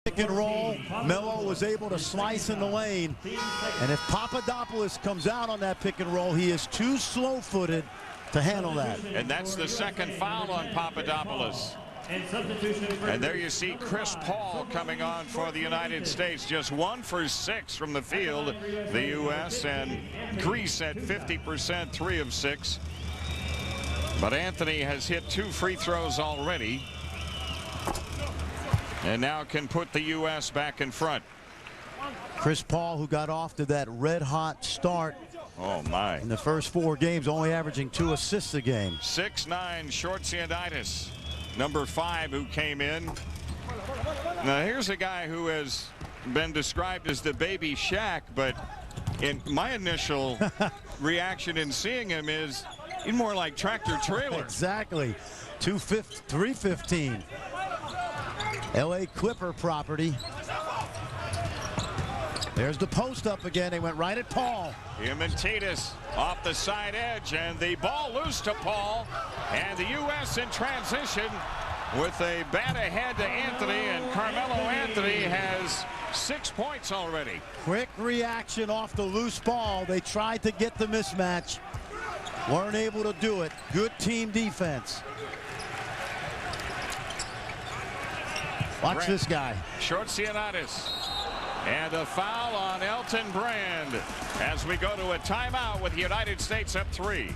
Pick and roll. Melo was able to slice in the lane. And if Papadopoulos comes out on that pick and roll, he is too slow-footed to handle that. And that's the second foul on Papadopoulos. And there you see Chris Paul coming on for the United States. Just 1 for 6 from the field. The U.S. and Greece at 50%, 3 of 6. But Anthony has hit 2 free throws already. And now can put the U.S. back in front. Chris Paul, who got off to that red-hot start. Oh, my. In the first 4 games, only averaging 2 assists a game. 6'9", short-sianitis. Number 5 who came in. Now here's a guy who has been described as the baby Shaq, but in my initial reaction in seeing him is he's more like tractor trailer. Exactly. 315. LA Clipper property. There's the post up again. They went right at Paul. Him and Titus off the side edge, and the ball loose to Paul, and the U.S. in transition with a bat ahead to Anthony, and Carmelo Anthony has 6 points already. Quick reaction off the loose ball. They tried to get the mismatch, weren't able to do it. Good team defense. Watch this guy. Short-sianitis. And a foul on Elton Brand as we go to a timeout with the United States up 3.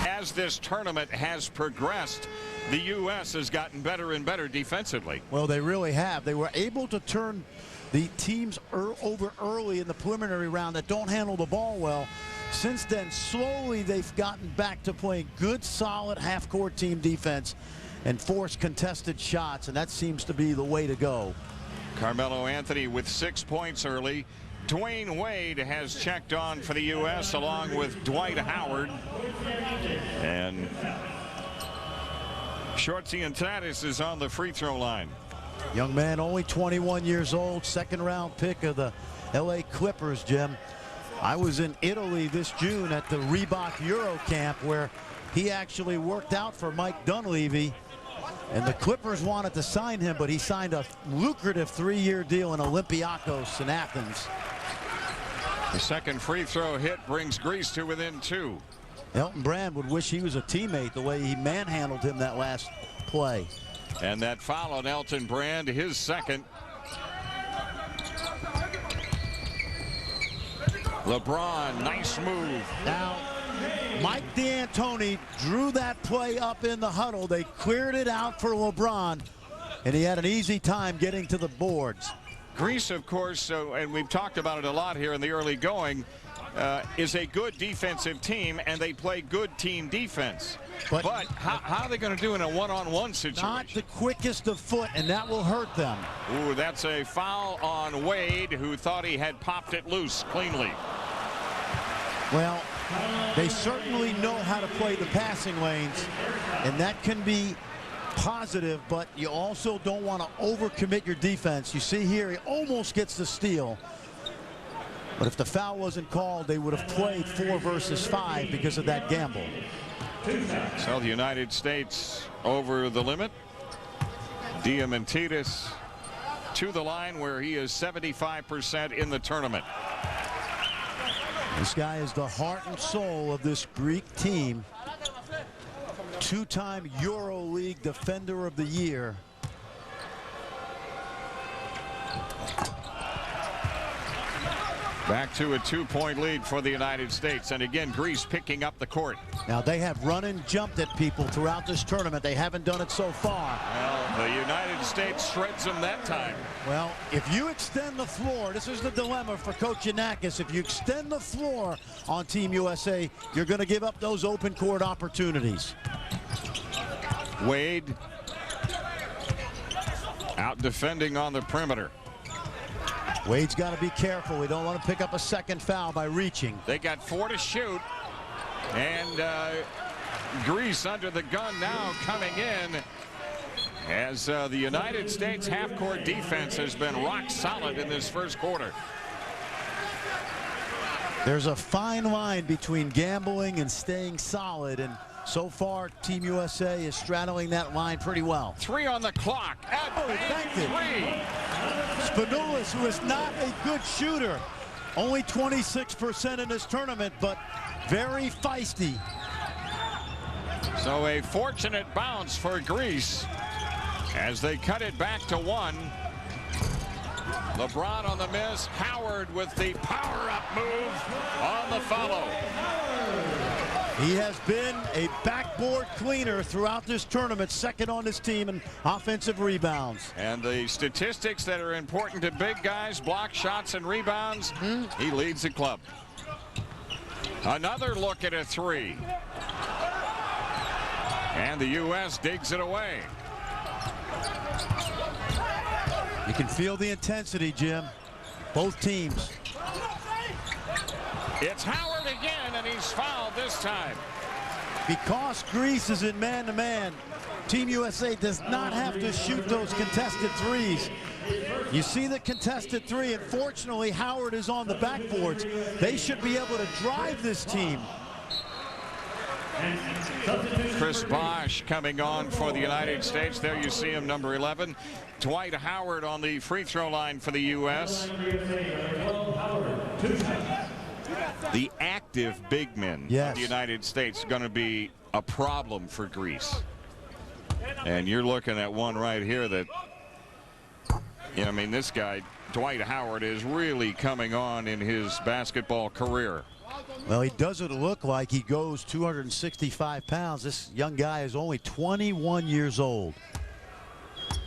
As this tournament has progressed, the U.S. has gotten better and better defensively. Well, they really have. They were able to turn the teams over early in the preliminary round that don't handle the ball well. Since then, slowly they've gotten back to playing good, solid half-court team defense and force contested shots, and that seems to be the way to go. Carmelo Anthony with 6 points early. Dwyane Wade has checked on for the U.S. along with Dwight Howard. And Short-sianitis is on the free throw line. Young man, only 21 years old, second-round pick of the LA Clippers, Jim. I was in Italy this June at the Reebok Euro camp where he actually worked out for Mike Dunleavy. And the Clippers wanted to sign him, but he signed a lucrative 3-year deal in Olympiacos in Athens. The second free throw hit brings Greece to within 2. Elton Brand would wish he was a teammate the way he manhandled him that last play. And that foul on Elton Brand, his second. LeBron, nice move. Now, Mike D'Antoni drew that play up in the huddle. They cleared it out for LeBron, and he had an easy time getting to the boards. Greece, of course, and we've talked about it a lot here in the early going, is a good defensive team, and they play good team defense. But how are they going to do in a one-on-one situation? Not the quickest of foot, and that will hurt them. Ooh, that's a foul on Wade, who thought he had popped it loose cleanly. Well, they certainly know how to play the passing lanes, and that can be positive, but you also don't want to overcommit your defense. You see here, he almost gets the steal. But if the foul wasn't called, they would have played 4 versus 5 because of that gamble. So the United States over the limit. Diamantidis to the line where he is 75% in the tournament. This guy is the heart and soul of this Greek team. 2-time EuroLeague Defender of the Year. Back to a 2-point lead for the United States, and again Greece picking up the court. Now they have run and jumped at people throughout this tournament. They haven't done it so far. Well, the United States shreds them that time. Well, if you extend the floor, this is the dilemma for Coach Giannakis. If you extend the floor on Team USA, you're going to give up those open court opportunities. Wade out defending on the perimeter. Wade's got to be careful. We don't want to pick up a second foul by reaching. They got 4 to shoot, and Greece under the gun now coming in as the United States half-court defense has been rock solid in this first quarter. There's a fine line between gambling and staying solid, and So far, Team USA is straddling that line pretty well. 3 on the clock. Thank you. 3. Spanoulis, who is not a good shooter, only 26% in this tournament, but very feisty. So a fortunate bounce for Greece as they cut it back to 1. LeBron on the miss. Howard with the power-up move on the follow. He has been a backboard cleaner throughout this tournament, second on his team in offensive rebounds. And the statistics that are important to big guys, block shots and rebounds, he leads the club. Another look at a 3. And the U.S. digs it away. You can feel the intensity, Jim. Both teams. It's Howard again, and he's fouled this time. Because Greece is in man-to-man, Team USA does not have to shoot those contested threes. You see the contested 3, and fortunately, Howard is on the backboards. They should be able to drive this team. Chris Bosh coming on for the United States. There you see him, number 11. Dwight Howard on the free throw line for the U.S. The active big men of the United States are going to be a problem for Greece. And you're looking at one right here that, I mean, this guy, Dwight Howard, is really coming on in his basketball career. Well, he doesn't look like he goes 265 pounds. This young guy is only 21 years old.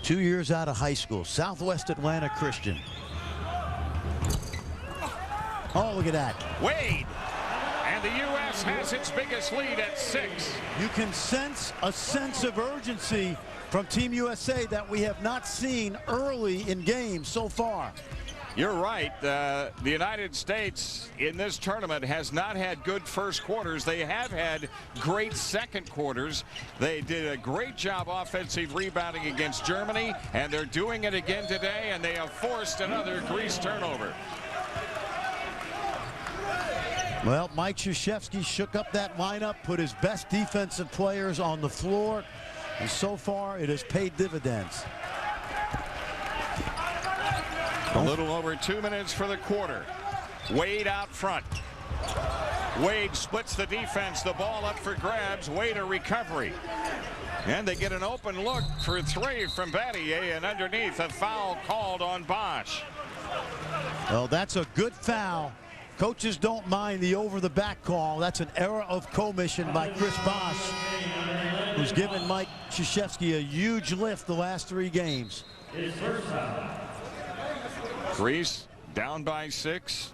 2 years out of high school. Southwest Atlanta Christian. Oh, look at that. Wade. And the U.S. has its biggest lead at 6. You can sense a sense of urgency from Team USA that we have not seen early in games so far. You're right. The United States in this tournament has not had good first quarters. They have had great second quarters. They did a great job offensive rebounding against Germany, and they're doing it again today, and they have forced another Greece turnover. Well, Mike Krzyzewski shook up that lineup, put his best defensive players on the floor, and so far it has paid dividends. A little over 2 minutes for the quarter. Wade out front. Wade splits the defense. The ball up for grabs. Wade a recovery. And they get an open look for 3 from Battier, and underneath a foul called on Bosh. Well, that's a good foul. Coaches don't mind the over-the-back call. That's an error of commission by Chris Bosh, who's given Mike Krzyzewski a huge lift the last 3 games. Greece down by 6.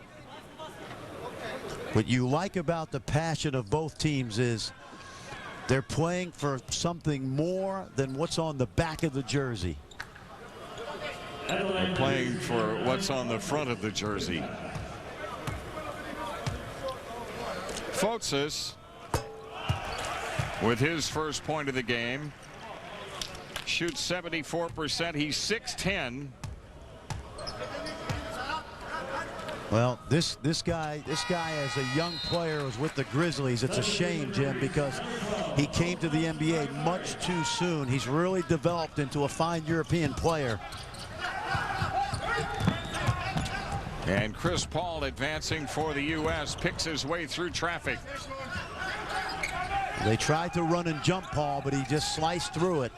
What you like about the passion of both teams is they're playing for something more than what's on the back of the jersey. They're playing for what's on the front of the jersey. Fotzis with his first point of the game. Shoots 74%. He's 6'10". Well, this guy as a young player was with the Grizzlies. It's a shame, Jim, because he came to the NBA much too soon. He's really developed into a fine European player. And Chris Paul, advancing for the U.S., picks his way through traffic. They tried to run and jump Paul, but he just sliced through it.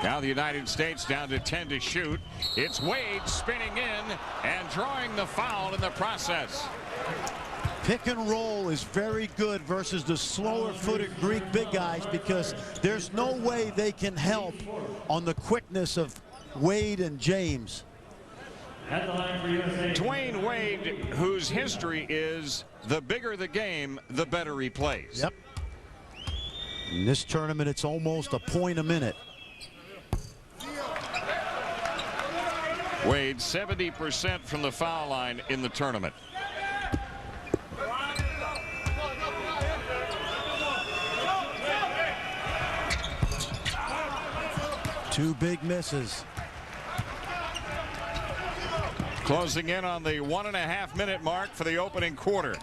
Now the United States down to 10 to shoot. It's Wade spinning in and drawing the foul in the process. Pick and roll is very good versus the slower-footed Greek big guys, because there's no way they can help on the quickness of Wade and James. Dwyane Wade, whose history is the bigger the game, the better he plays. Yep. In this tournament, it's almost a point a minute. Wade 70% from the foul line in the tournament. Two big misses. Closing in on the 1.5-minute mark for the opening quarter.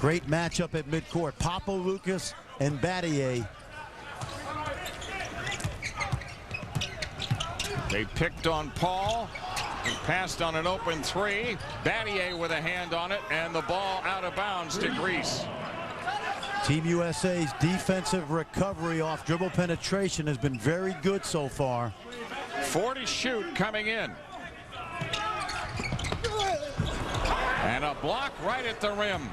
Great matchup at midcourt. Papaloukas and Battier. They picked on Paul. He passed on an open three. Battier with a hand on it, and the ball out of bounds to Greece. Team USA's defensive recovery off dribble penetration has been very good so far. 4 to shoot coming in. And a block right at the rim.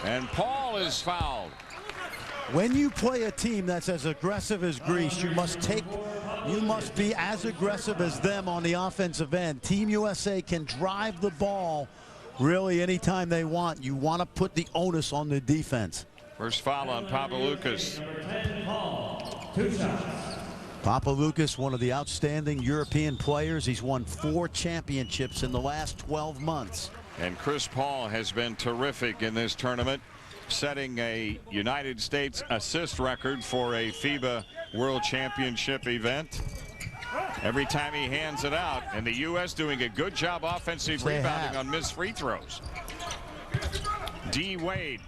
And Paul is fouled. When you play a team that's as aggressive as Greece, you must be as aggressive as them on the offensive end. Team USA can drive the ball really anytime they want. You want to put the onus on the defense. First foul on Papaloukas. Papaloukas, one of the outstanding European players. He's won 4 championships in the last 12 months. And Chris Paul has been terrific in this tournament, setting a United States assist record for a FIBA World Championship event. Every time he hands it out, and the U.S. doing a good job offensive rebounding on missed free throws. Wade.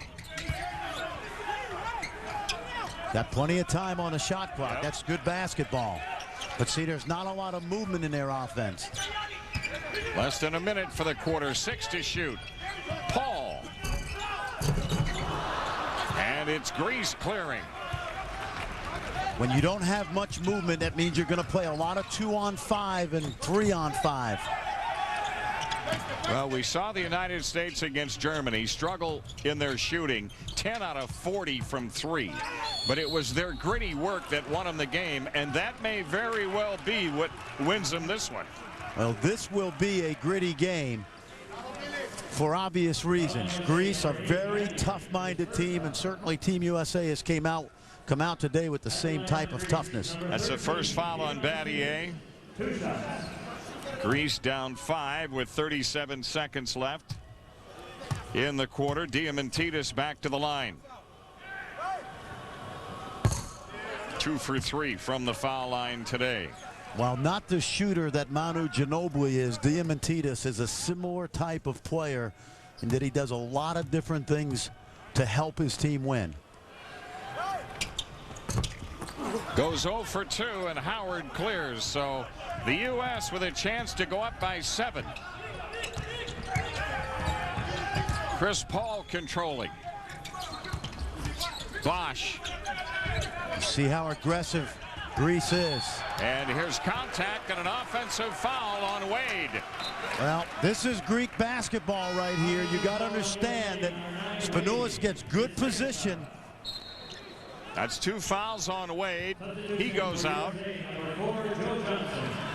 Got plenty of time on the shot clock. Yep. That's good basketball. But see, there's not a lot of movement in their offense. Less than a minute for the quarter. 6 to shoot. Paul. And it's Greece clearing. When you don't have much movement, that means you're going to play a lot of 2-on-5 and 3-on-5. Well, we saw the United States against Germany struggle in their shooting, 10 out of 40 from 3. But it was their gritty work that won them the game, and that may very well be what wins them this one. Well, this will be a gritty game for obvious reasons. Greece, a very tough-minded team, and certainly Team USA has come out today with the same type of toughness. That's the first foul on Battier. Greece down 5 with 37 seconds left in the quarter. Diamantidis back to the line. 2 for 3 from the foul line today. While not the shooter that Manu Ginobili is, Diamantidis is a similar type of player in that he does a lot of different things to help his team win. Goes 0 for 2, and Howard clears. So the U.S. with a chance to go up by 7. Chris Paul controlling. Bosh. See how aggressive Greece is. And here's contact and an offensive foul on Wade. Well, this is Greek basketball right here. You got to understand that Spanoulis gets good position. That's 2 fouls on Wade. He goes out.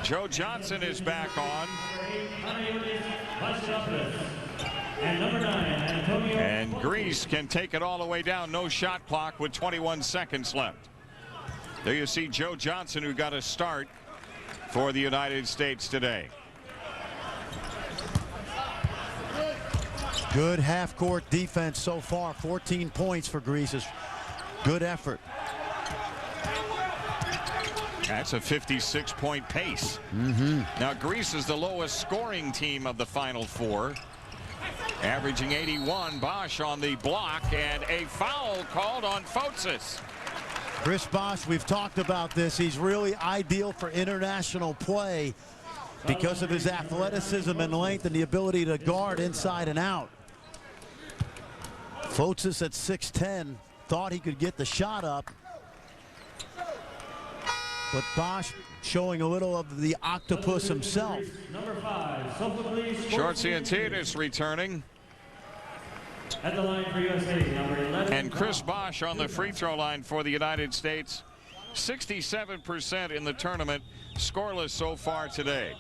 Joe Johnson is back on. And Greece can take it all the way down. No shot clock with 21 seconds left. There you see Joe Johnson, who got a start for the United States today. Good half-court defense so far. 14 points for Greece. Good effort. That's a 56-point pace. Now Greece is the lowest scoring team of the Final 4, averaging 81. Bosh on the block, and a foul called on Foutsis. Chris Bosh, we've talked about this. He's really ideal for international play because of his athleticism and length and the ability to guard inside and out. Foutsis at 6'10", thought he could get the shot up. But Bosh showing a little of the octopus himself. Shortsiantidis returning. At the line for USA, number 11. And Chris Bosh on the free throw line for the United States. 67% in the tournament, scoreless so far today.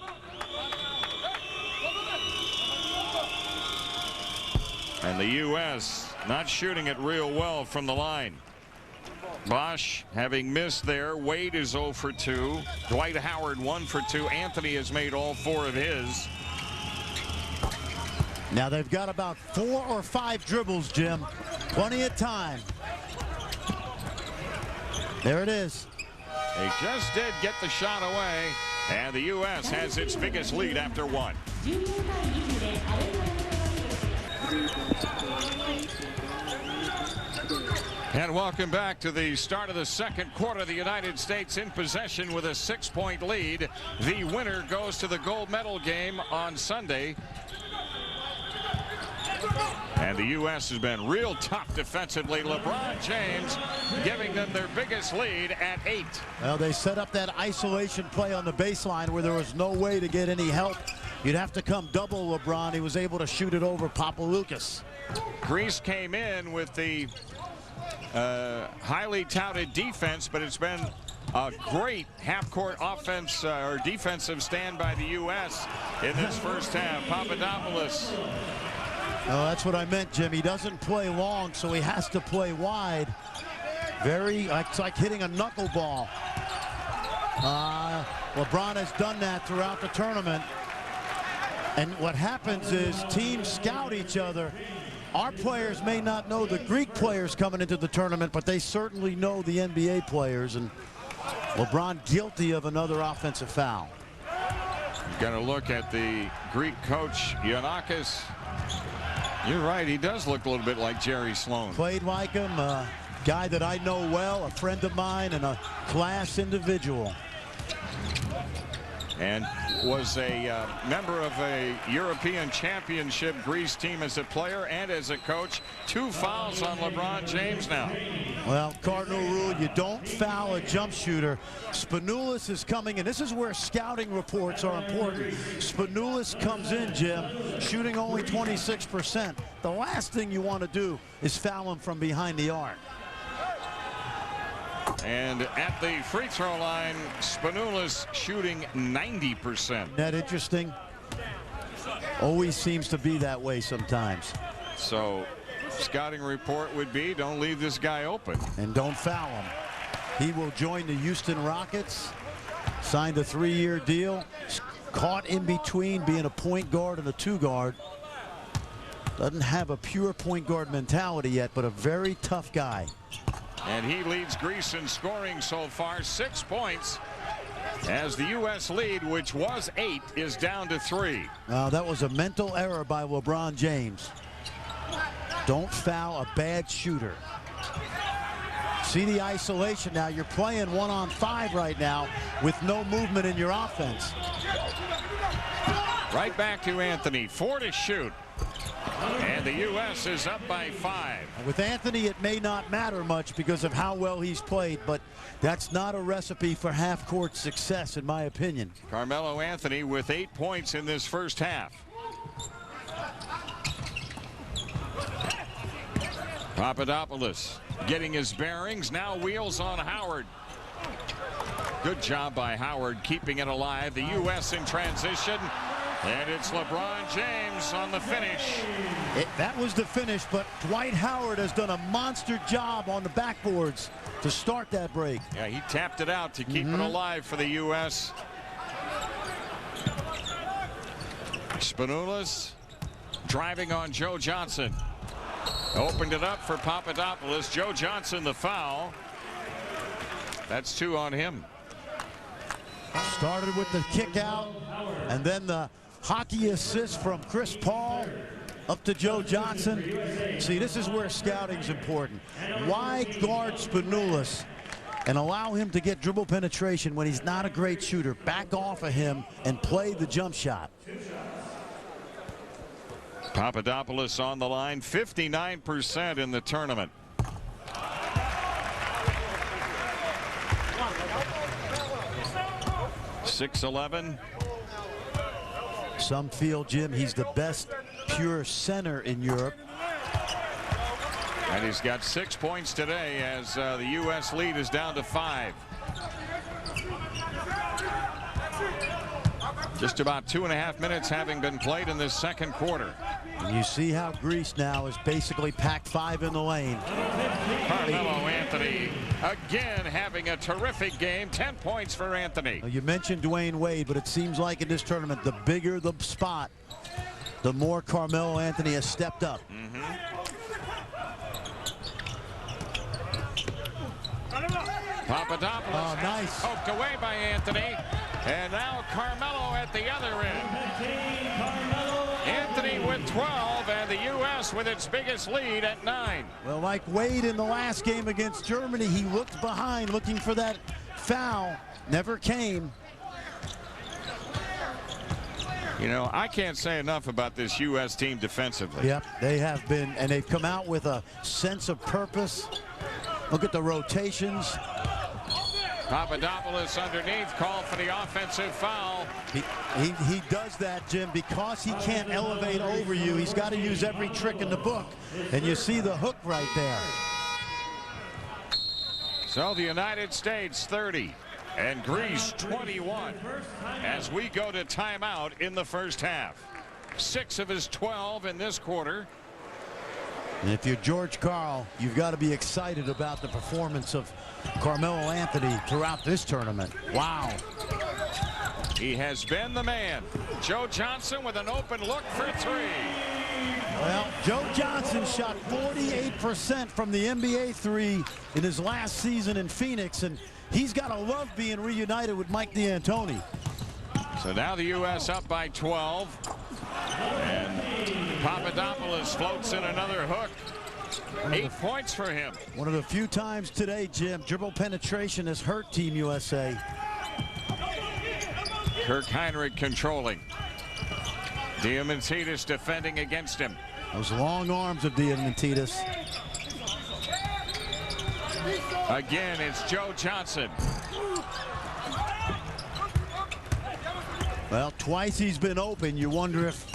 And the U.S. not shooting it real well from the line. Bosh having missed there. Wade is 0 for 2. Dwight Howard 1 for 2. Anthony has made all 4 of his. Now they've got about 4 or 5 dribbles, Jim. Plenty of time. There it is. They just did get the shot away, and the U.S. has its biggest lead after 1. And welcome back to the start of the second quarter. The United States in possession with a 6-point lead. The winner goes to the gold medal game on Sunday. And the U.S. has been real tough defensively. LeBron James giving them their biggest lead at 8. Well, they set up that isolation play on the baseline where there was no way to get any help. You'd have to come double LeBron. He was able to shoot it over Papaloukas. Greece came in with the highly touted defense, but it's been a great half-court offense or defensive stand by the U.S. in this first half. Papadopoulos. Oh, that's what I meant, Jim. He doesn't play long, so he has to play wide. It's like hitting a knuckleball. LeBron has done that throughout the tournament. And what happens is teams scout each other. Our players may not know the Greek players coming into the tournament, but they certainly know the NBA players. And LeBron guilty of another offensive foul. Going to look at the Greek coach, Giannakis. You're right, he does look a little bit like Jerry Sloan. Played like him, a guy that I know well, a friend of mine, and a class individual. And was a member of a European Championship Greece team as a player and as a coach. 2 fouls on LeBron James now. Well, cardinal rule, you don't foul a jump shooter. Spanoulis is coming, and this is where scouting reports are important. Spanoulis comes in, Jim, shooting only 26%. The last thing you want to do is foul him from behind the arc. And at the free throw line, Spanoulis shooting 90%. Isn't that interesting? Always seems to be that way sometimes. So scouting report would be, don't leave this guy open. And don't foul him. He will join the Houston Rockets. Signed a 3-year deal. Caught in between being a point guard and a 2-guard. Doesn't have a pure point guard mentality yet, but a very tough guy. And he leads Greece in scoring so far, 6 points, as the U.S. lead, which was 8, is down to 3. That was a mental error by LeBron James. Don't foul a bad shooter. See the isolation now. You're playing 1-on-5 right now with no movement in your offense. Right back to Anthony, 4 to shoot. And the U.S. is up by 5. With Anthony, it may not matter much because of how well he's played, but that's not a recipe for half-court success, in my opinion. Carmelo Anthony with 8 points in this first half. Papadopoulos getting his bearings, now wheels on Howard. Good job by Howard keeping it alive. The U.S. in transition. And it's LeBron James on the finish. That was the finish, but Dwight Howard has done a monster job on the backboards to start that break. Yeah, he tapped it out to keep it alive for the U.S. Spanoulis driving on Joe Johnson. Opened it up for Papadopoulos. Joe Johnson the foul. That's 2 on him. Started with the kick out, and then the hockey assist from Chris Paul up to Joe Johnson. See, this is where scouting's important. Why guard Spanoulis and allow him to get dribble penetration when he's not a great shooter? Back off of him and play the jump shot. Papadopoulos on the line, 59% in the tournament. .6'11". Some feel, Jim, he's the best pure center in Europe. And he's got 6 points today as the U.S. lead is down to 5. Just about 2.5 minutes having been played in this second quarter. And you see how Greece now is basically packed 5 in the lane. Carmelo Anthony again having a terrific game. 10 points for Anthony. You mentioned Dwyane Wade, but it seems like in this tournament, the bigger the spot, the more Carmelo Anthony has stepped up. Papadopoulos nice. poked away by Anthony. And now Carmelo at the other end. Anthony with 12, and the U.S. with its biggest lead at 9. Well, like Wade in the last game against Germany, he looked behind looking for that foul. Never came. You know, I can't say enough about this U.S. team defensively. Yep, they have been, and they've come out with a sense of purpose. Look at the rotations. Papadopoulos underneath, called for the offensive foul. He does that, Jim, because he can't elevate over you. He's got to use every trick in the book, and you see the hook right there. So the United States 30 and Greece 21 as we go to timeout in the first half. 6 of his 12 in this quarter. And if you're George Karl, you've got to be excited about the performance of Carmelo Anthony throughout this tournament. Wow. He has been the man. Joe Johnson with an open look for 3. Well, Joe Johnson shot 48% from the NBA 3 in his last season in Phoenix, and he's got to love being reunited with Mike D'Antoni. So now the U.S. up by 12. And Papadopoulos floats in another hook. 8 points for him. One of the few times today, Jim, dribble penetration has hurt Team USA. Kirk Heinrich controlling. Diamantidis defending against him. Those long arms of Diamantidis. Again, it's Joe Johnson. Well, twice he's been open. You wonder if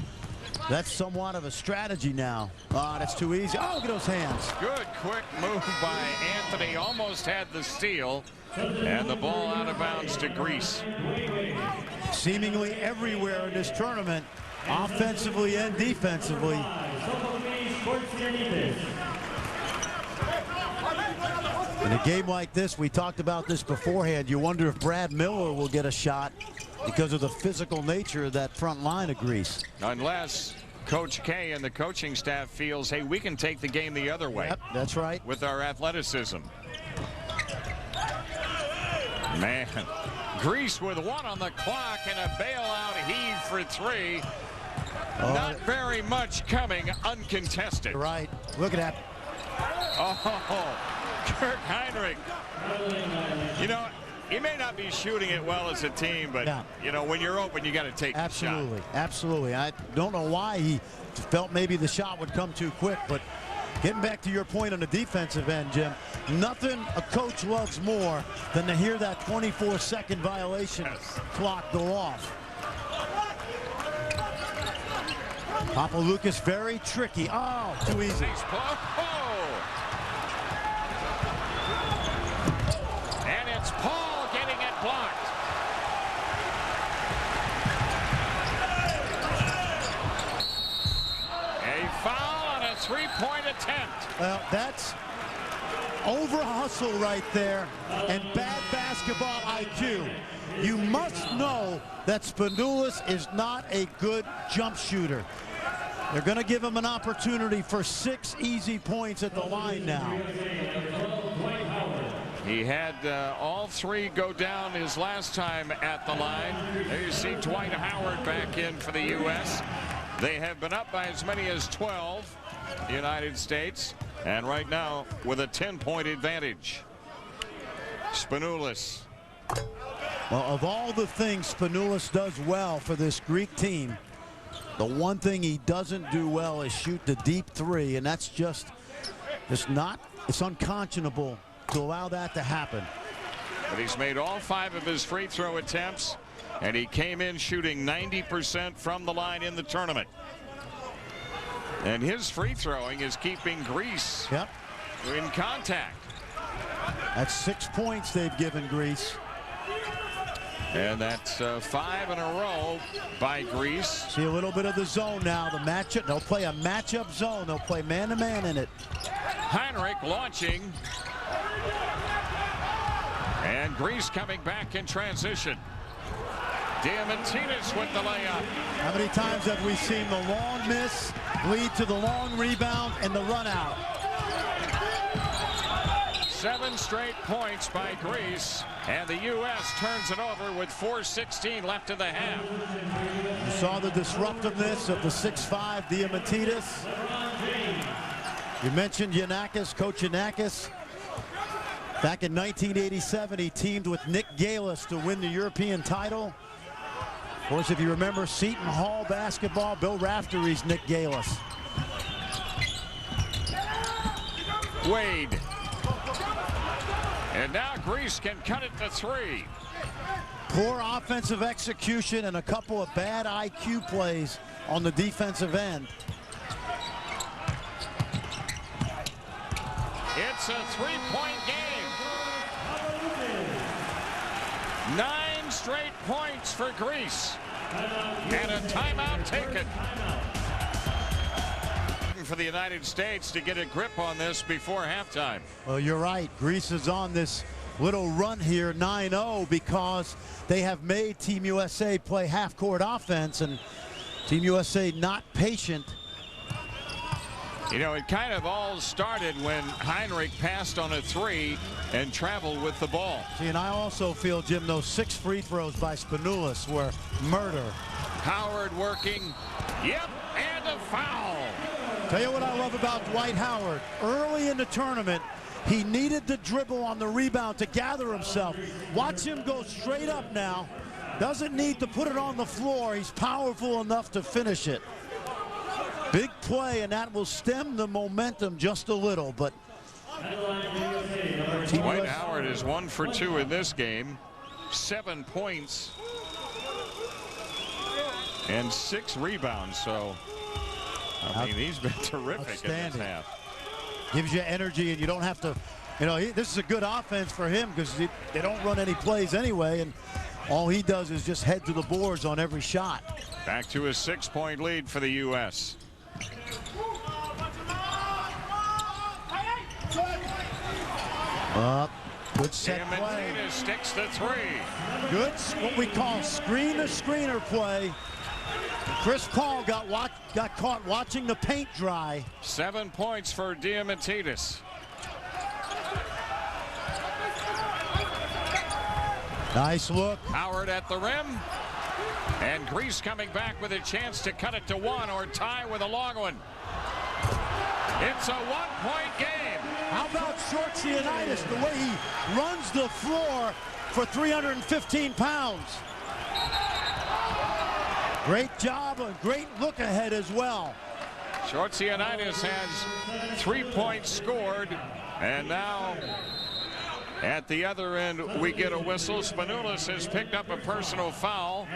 that's somewhat of a strategy now. Oh, that's too easy. Oh, look at those hands. Good quick move by Anthony. Almost had the steal. And the ball out of bounds to Greece. Seemingly everywhere in this tournament, offensively and defensively. In a game like this, we talked about this beforehand, you wonder if Brad Miller will get a shot because of the physical nature of that front line of Greece. Unless Coach K and the coaching staff feels, hey, we can take the game the other way. Yep, that's right. With our athleticism. Man, Greece with 1 on the clock and a bailout heave for 3. Not very much coming uncontested. Right. Look at that. Oh, Kirk Heinrich. You know, he may not be shooting it well as a team, but, you know, when you're open, you got to take the shot. Absolutely. I don't know why he felt maybe the shot would come too quick, but getting back to your point on the defensive end, Jim, nothing a coach loves more than to hear that 24-second violation clock go off. Papaloukas very tricky. Oh, too easy. And it's Paul getting it blocked. A foul on a 3-point attempt. Well, that's over hustle right there and bad basketball IQ. You must know that Spanoulis is not a good jump shooter. They're going to give him an opportunity for 6 easy points at the line now. He had all 3 go down his last time at the line. There you see Dwight Howard back in for the U.S. They have been up by as many as 12, the United States, and right now with a 10-point advantage. Spanoulis. Well, of all the things Spanoulis does well for this Greek team, the one thing he doesn't do well is shoot the deep 3, and that's just not, it's unconscionable to allow that to happen. But he's made all 5 of his free throw attempts, and he came in shooting 90% from the line in the tournament. And his free throwing is keeping Greece in contact. That's 6 points they've given Greece. And that's 5 in a row by Greece. See a little bit of the zone now. The matchup. They'll play a matchup zone. They'll play man-to-man in it. Heinrich launching. And Greece coming back in transition. Diamantidis with the layup. How many times have we seen the long miss lead to the long rebound and the run out? 7 straight points by Greece, and the U.S. turns it over with 4:16 left in the half. You saw the disruptiveness of the 6'5" Diamantidis. You mentioned Giannakis, Coach Giannakis. Back in 1987, he teamed with Nick Galis to win the European title. Of course, if you remember Seton Hall basketball, Bill Raftery's Nick Galis. Wade. And now Greece can cut it to 3. Poor offensive execution and a couple of bad IQ plays on the defensive end. It's a 3-point game. 9 straight points for Greece. And a timeout taken. For the United States to get a grip on this before halftime. Well, you're right. Greece is on this little run here, 9-0, because they have made Team USA play half-court offense, and Team USA not patient. You know, it kind of all started when Heinrich passed on a 3 and traveled with the ball. See, and I also feel, Jim, those 6 free throws by Spanoulis were murder. Howard working. Yep, and a foul. Tell you what I love about Dwight Howard. Early in the tournament, he needed the dribble on the rebound to gather himself. Watch him go straight up now. Doesn't need to put it on the floor. He's powerful enough to finish it. Big play, and that will stem the momentum just a little, but Dwight Howard is 1 for 2 in this game. 7 points and 6 rebounds. So, I mean, he's been terrific in this half. Gives you energy, and you don't have to, you know, this is a good offense for him because they don't run any plays anyway, and all he does is just head to the boards on every shot. Back to a 6-point lead for the U.S. Good set play. Sticks the 3. Good, what we call screen-to-screener play. Chris Paul got caught watching the paint dry. 7 points for Diamantidis. Nice look. Howard at the rim. And Greece coming back with a chance to cut it to 1 or tie with a long one. It's a 1-point game. How about Shortsianitis, the way he runs the floor for 315 pounds. Great job, a great look ahead as well. Shortsianitis has 3 points scored, and now at the other end we get a whistle. Spanoulis has picked up a personal foul.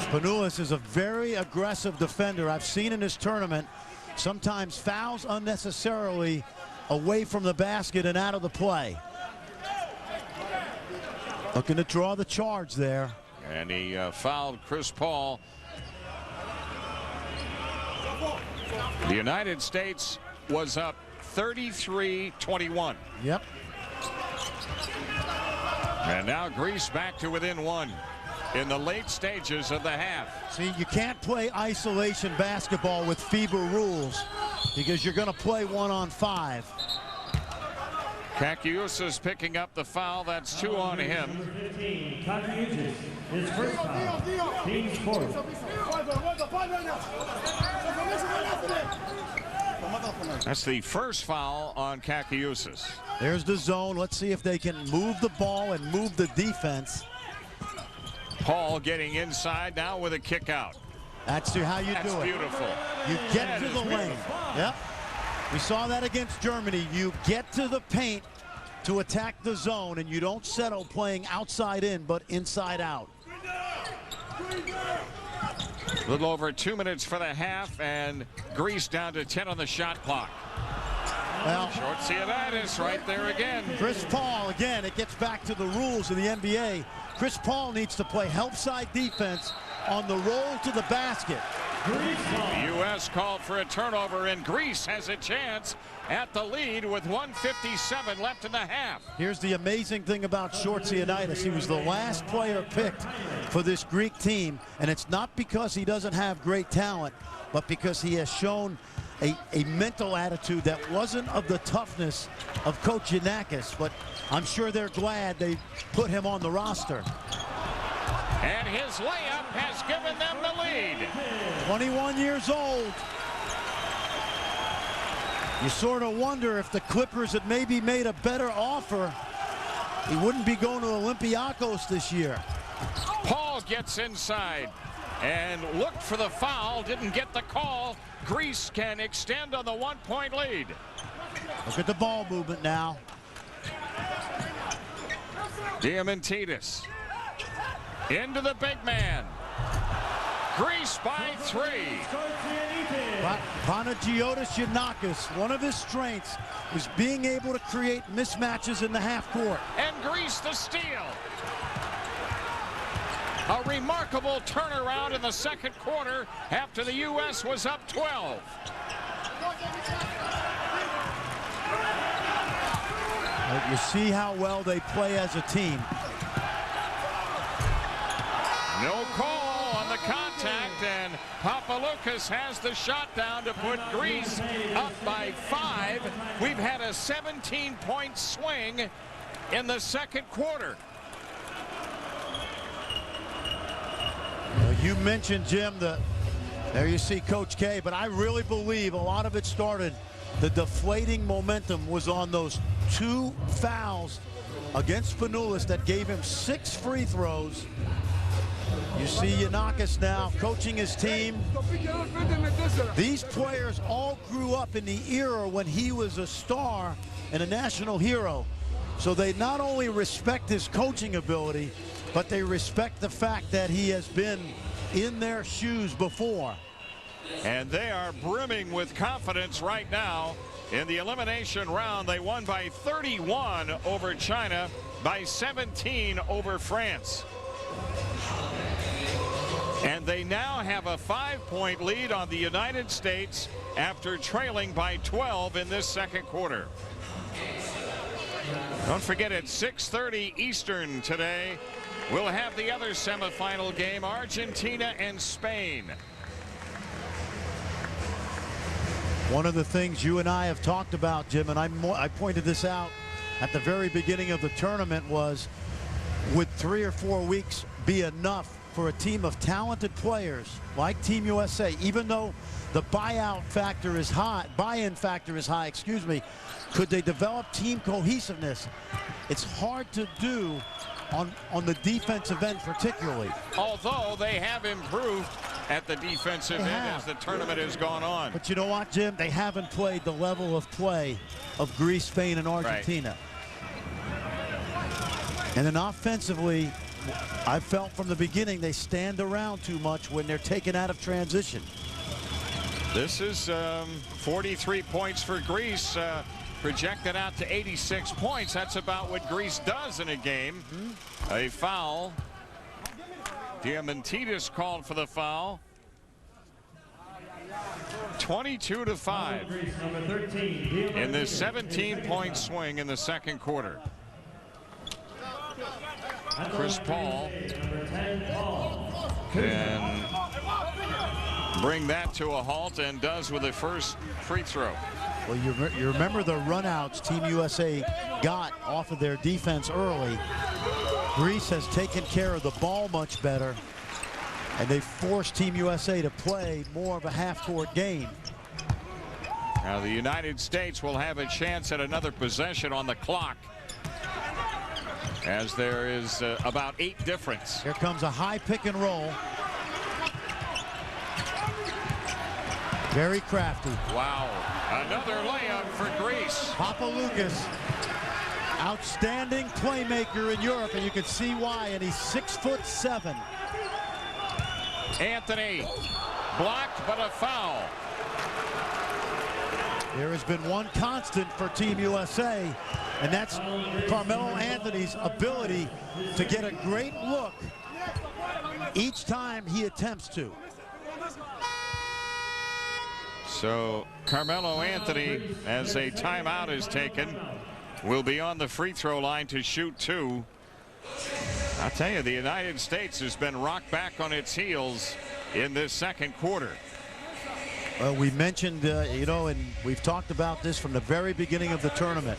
Spanoulis is a very aggressive defender. I've seen in this tournament sometimes fouls unnecessarily away from the basket and out of the play. Looking to draw the charge there. And he fouled Chris Paul. The United States was up 33-21. Yep. And now Greece back to within 1 in the late stages of the half. See, you can't play isolation basketball with FIBA rules because you're going to play 1-on-5. Kakiusis picking up the foul. That's 2 on him. His first foul. Team's fourth. That's the first foul on Kakiusis. There's the zone. Let's see if they can move the ball and move the defense. Paul getting inside now with a kick out. That's how you do it. That's beautiful. You get to the lane. Yep. We saw that against Germany. You get to the paint to attack the zone, and you don't settle playing outside in, but inside out. A little over 2 minutes for the half, and Greece down to 10 on the shot clock. Well, Shortsianitis right there again. Chris Paul, again, it gets back to the rules of the NBA. Chris Paul needs to play help side defense on the roll to the basket. The U.S. called for a turnover, and Greece has a chance at the lead with 1:57 left in the half. Here's the amazing thing about Shortsianitis. He was the last player picked for this Greek team, and it's not because he doesn't have great talent, but because he has shown a mental attitude that wasn't of the toughness of Coach Giannakis, but I'm sure they're glad they put him on the roster. And his layup has given them the lead. 21 years old. You sort of wonder if the Clippers had maybe made a better offer, he wouldn't be going to Olympiacos this year. Paul gets inside and looked for the foul, didn't get the call. Greece can extend on the 1-point lead. Look at the ball movement now. Diamantidis into the big man. Greece by 3. Panagiotis Giannakis, one of his strengths is being able to create mismatches in the half court. And Greece the steal. A remarkable turnaround in the second quarter after the U.S. was up 12. But you see how well they play as a team. No call on the contact, and Papaloukas has the shot down to put Greece up by 5. We've had a 17-point swing in the second quarter. Well, you mentioned, Jim, there you see Coach K, but I really believe a lot of it started, the deflating momentum was on those 2 fouls against Spanoulis that gave him 6 free throws. You see Giannakis now coaching his team. These players all grew up in the era when he was a star and a national hero. So they not only respect his coaching ability, but they respect the fact that he has been in their shoes before. And they are brimming with confidence right now. In the elimination round, they won by 31 over China, by 17 over France. And they now have a 5-point lead on the United States after trailing by 12 in this second quarter. Don't forget, at 6:30 Eastern today, we'll have the other semifinal game, Argentina and Spain. One of the things you and I have talked about, Jim, and I pointed this out at the very beginning of the tournament, was would 3 or 4 weeks be enough for a team of talented players like Team USA, even though the buy-in factor is high, excuse me, could they develop team cohesiveness? It's hard to do on the defensive end particularly. Although they have improved at the defensive end as the tournament has gone on. But you know what, Jim? They haven't played the level of play of Greece, Spain, and Argentina. Right. And then offensively, I felt from the beginning they stand around too much when they're taken out of transition. This is 43 points for Greece, projected out to 86 points. That's about what Greece does in a game. A foul. Diamantidis called for the foul. 22-5 in this 17-point swing in the second quarter. Chris Paul can bring that to a halt, and does with the first free throw. Well, you remember the runouts Team USA got off of their defense early. Greece has taken care of the ball much better, and they forced Team USA to play more of a half-court game. Now the United States will have a chance at another possession on the clock, as there is about 8 difference. Here comes a high pick and roll. Very crafty. Wow. Another layup for Greece. Papaloukas, outstanding playmaker in Europe, and you can see why, and he's 6'7". Anthony blocked, but a foul. There has been one constant for Team USA, and that's Carmelo Anthony's ability to get a great look each time he attempts to. So Carmelo Anthony, as a timeout is taken, will be on the free throw line to shoot 2. I'll tell you, the United States has been rocked back on its heels in this second quarter. We mentioned, you know, and we've talked about this from the very beginning of the tournament.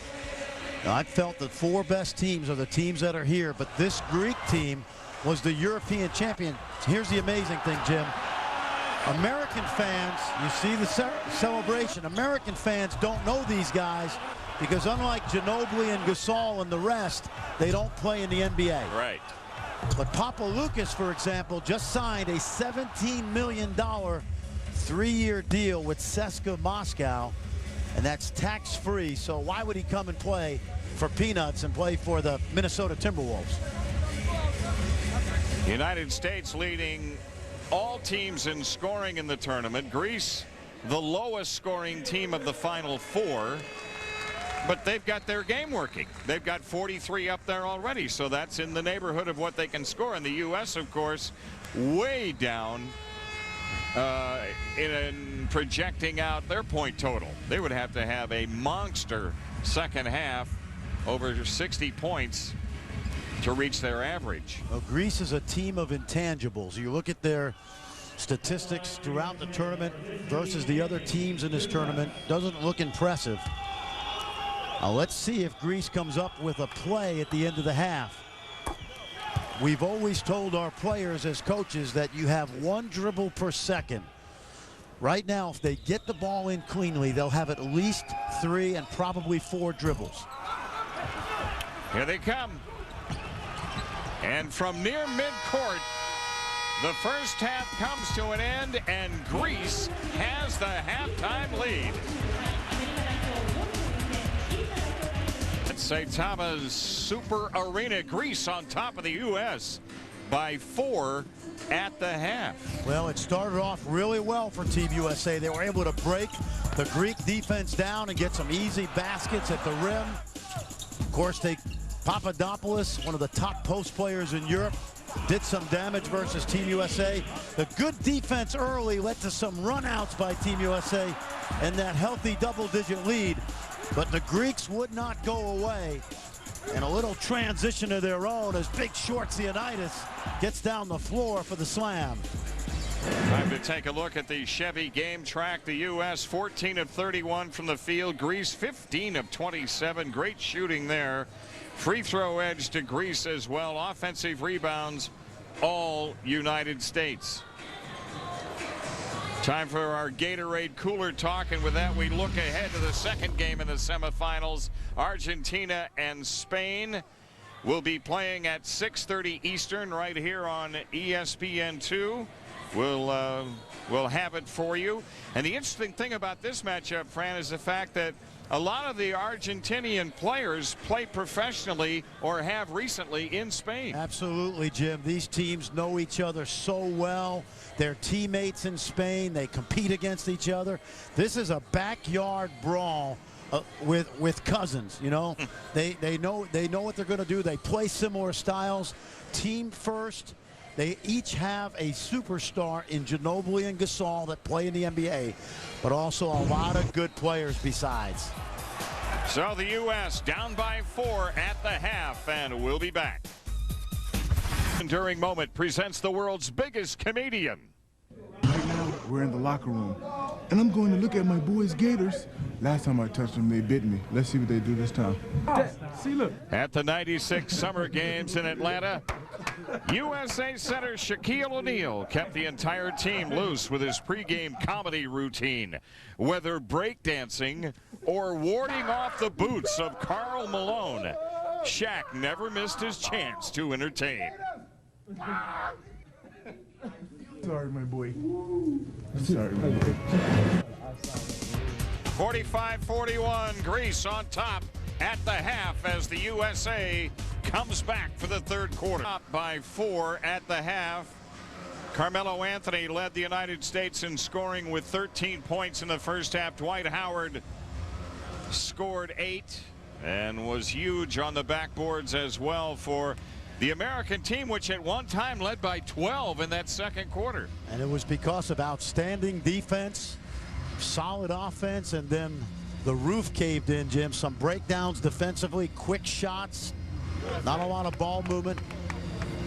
I felt the 4 best teams are the teams that are here, but this Greek team was the European champion. Here's the amazing thing, Jim. American fans, you see the celebration. American fans don't know these guys because unlike Ginobili and Gasol and the rest, they don't play in the NBA. Right. But Papaloukas, for example, just signed a $17 million 3-year deal with CSKA Moscow, and that's tax-free. So why would he come and play for peanuts and play for the Minnesota Timberwolves? United States leading all teams in scoring in the tournament. Greece, the lowest scoring team of the Final 4. But they've got their game working. They've got 43 up there already, so that's in the neighborhood of what they can score. And the U.S., of course, way down in projecting out their point total. They would have to have a monster second half, over 60 points, to reach their average. Well, Greece is a team of intangibles. You look at their statistics throughout the tournament versus the other teams in this tournament, doesn't look impressive. Now let's see if Greece comes up with a play at the end of the half. We've always told our players as coaches that you have 1 dribble per second. Right now, if they get the ball in cleanly, they'll have at least 3 and probably 4 dribbles. Here they come. And from near midcourt, the first half comes to an end, and Greece has the halftime lead. Saitama's Super Arena. Greece on top of the U.S. by 4 at the half. Well, it started off really well for Team USA. They were able to break the Greek defense down and get some easy baskets at the rim. Of course, Papadopoulos, one of the top post players in Europe, did some damage versus Team USA. The good defense early led to some runouts by Team USA and that healthy double-digit lead. But the Greeks would not go away. And a little transition of their own as Big Shortsianitis gets down the floor for the slam. Time to take a look at the Chevy game track. The U.S. 14 of 31 from the field. Greece 15 of 27. Great shooting there. Free throw edge to Greece as well. Offensive rebounds, all United States. Time for our Gatorade cooler talk, and with that we look ahead to the second game in the semifinals. Argentina and Spain will be playing at 6:30 Eastern right here on ESPN2. We'll have it for you. And the interesting thing about this matchup, Fran, is the fact that a lot of the Argentinian players play professionally or have recently in Spain. Absolutely, Jim. These teams know each other so well. They're teammates in Spain. They compete against each other. This is a backyard brawl with cousins. You know, they know what they're going to do. They play similar styles. Team first. They each have a superstar in Ginobili and Gasol that play in the NBA, but also a lot of good players besides. So the U.S. down by 4 at the half, and we'll be back. Enduring Moment presents the world's biggest comedian. Right now, we're in the locker room, and I'm going to look at my boys' Gators. Last time I touched them, they bit me. Let's see what they do this time. See, look. At the 96 Summer Games in Atlanta, USA center Shaquille O'Neal kept the entire team loose with his pregame comedy routine. Whether breakdancing or warding off the boots of Karl Malone, Shaq never missed his chance to entertain. Sorry, my boy. Sorry, my boy. 45-41, Greece on top at the half as the USA comes back for the third quarter. Up by 4 at the half. Carmelo Anthony led the United States in scoring with 13 points in the first half. Dwight Howard scored 8 and was huge on the backboards as well for the American team, which at one time led by 12 in that second quarter. And it was because of outstanding defense, solid offense, and then the roof caved in, Jim. Some breakdowns defensively, quick shots, not a lot of ball movement.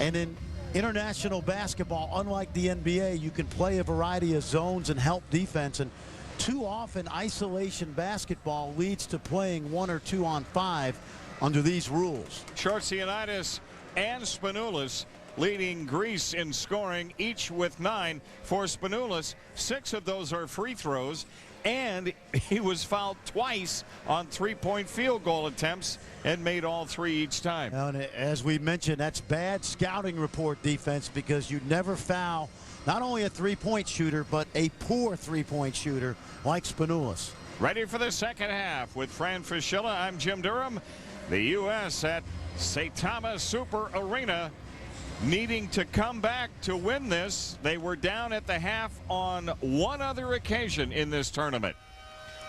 And in international basketball, unlike the NBA, you can play a variety of zones and help defense. And too often, isolation basketball leads to playing 1 or 2 on 5 under these rules. Shortsianitis and Spanoulis leading Greece in scoring, each with 9. For Spanoulis, 6 of those are free throws, and he was fouled twice on 3-point field goal attempts and made all 3 each time. And as we mentioned, that's bad scouting report defense, because you never foul not only a 3-point shooter, but a poor 3-point shooter like Spanoulis. Ready for the second half with Fran Fraschilla. I'm Jim Durham. The U.S. at St. Thomas Super Arena needing to come back to win this. They were down at the half on one other occasion in this tournament,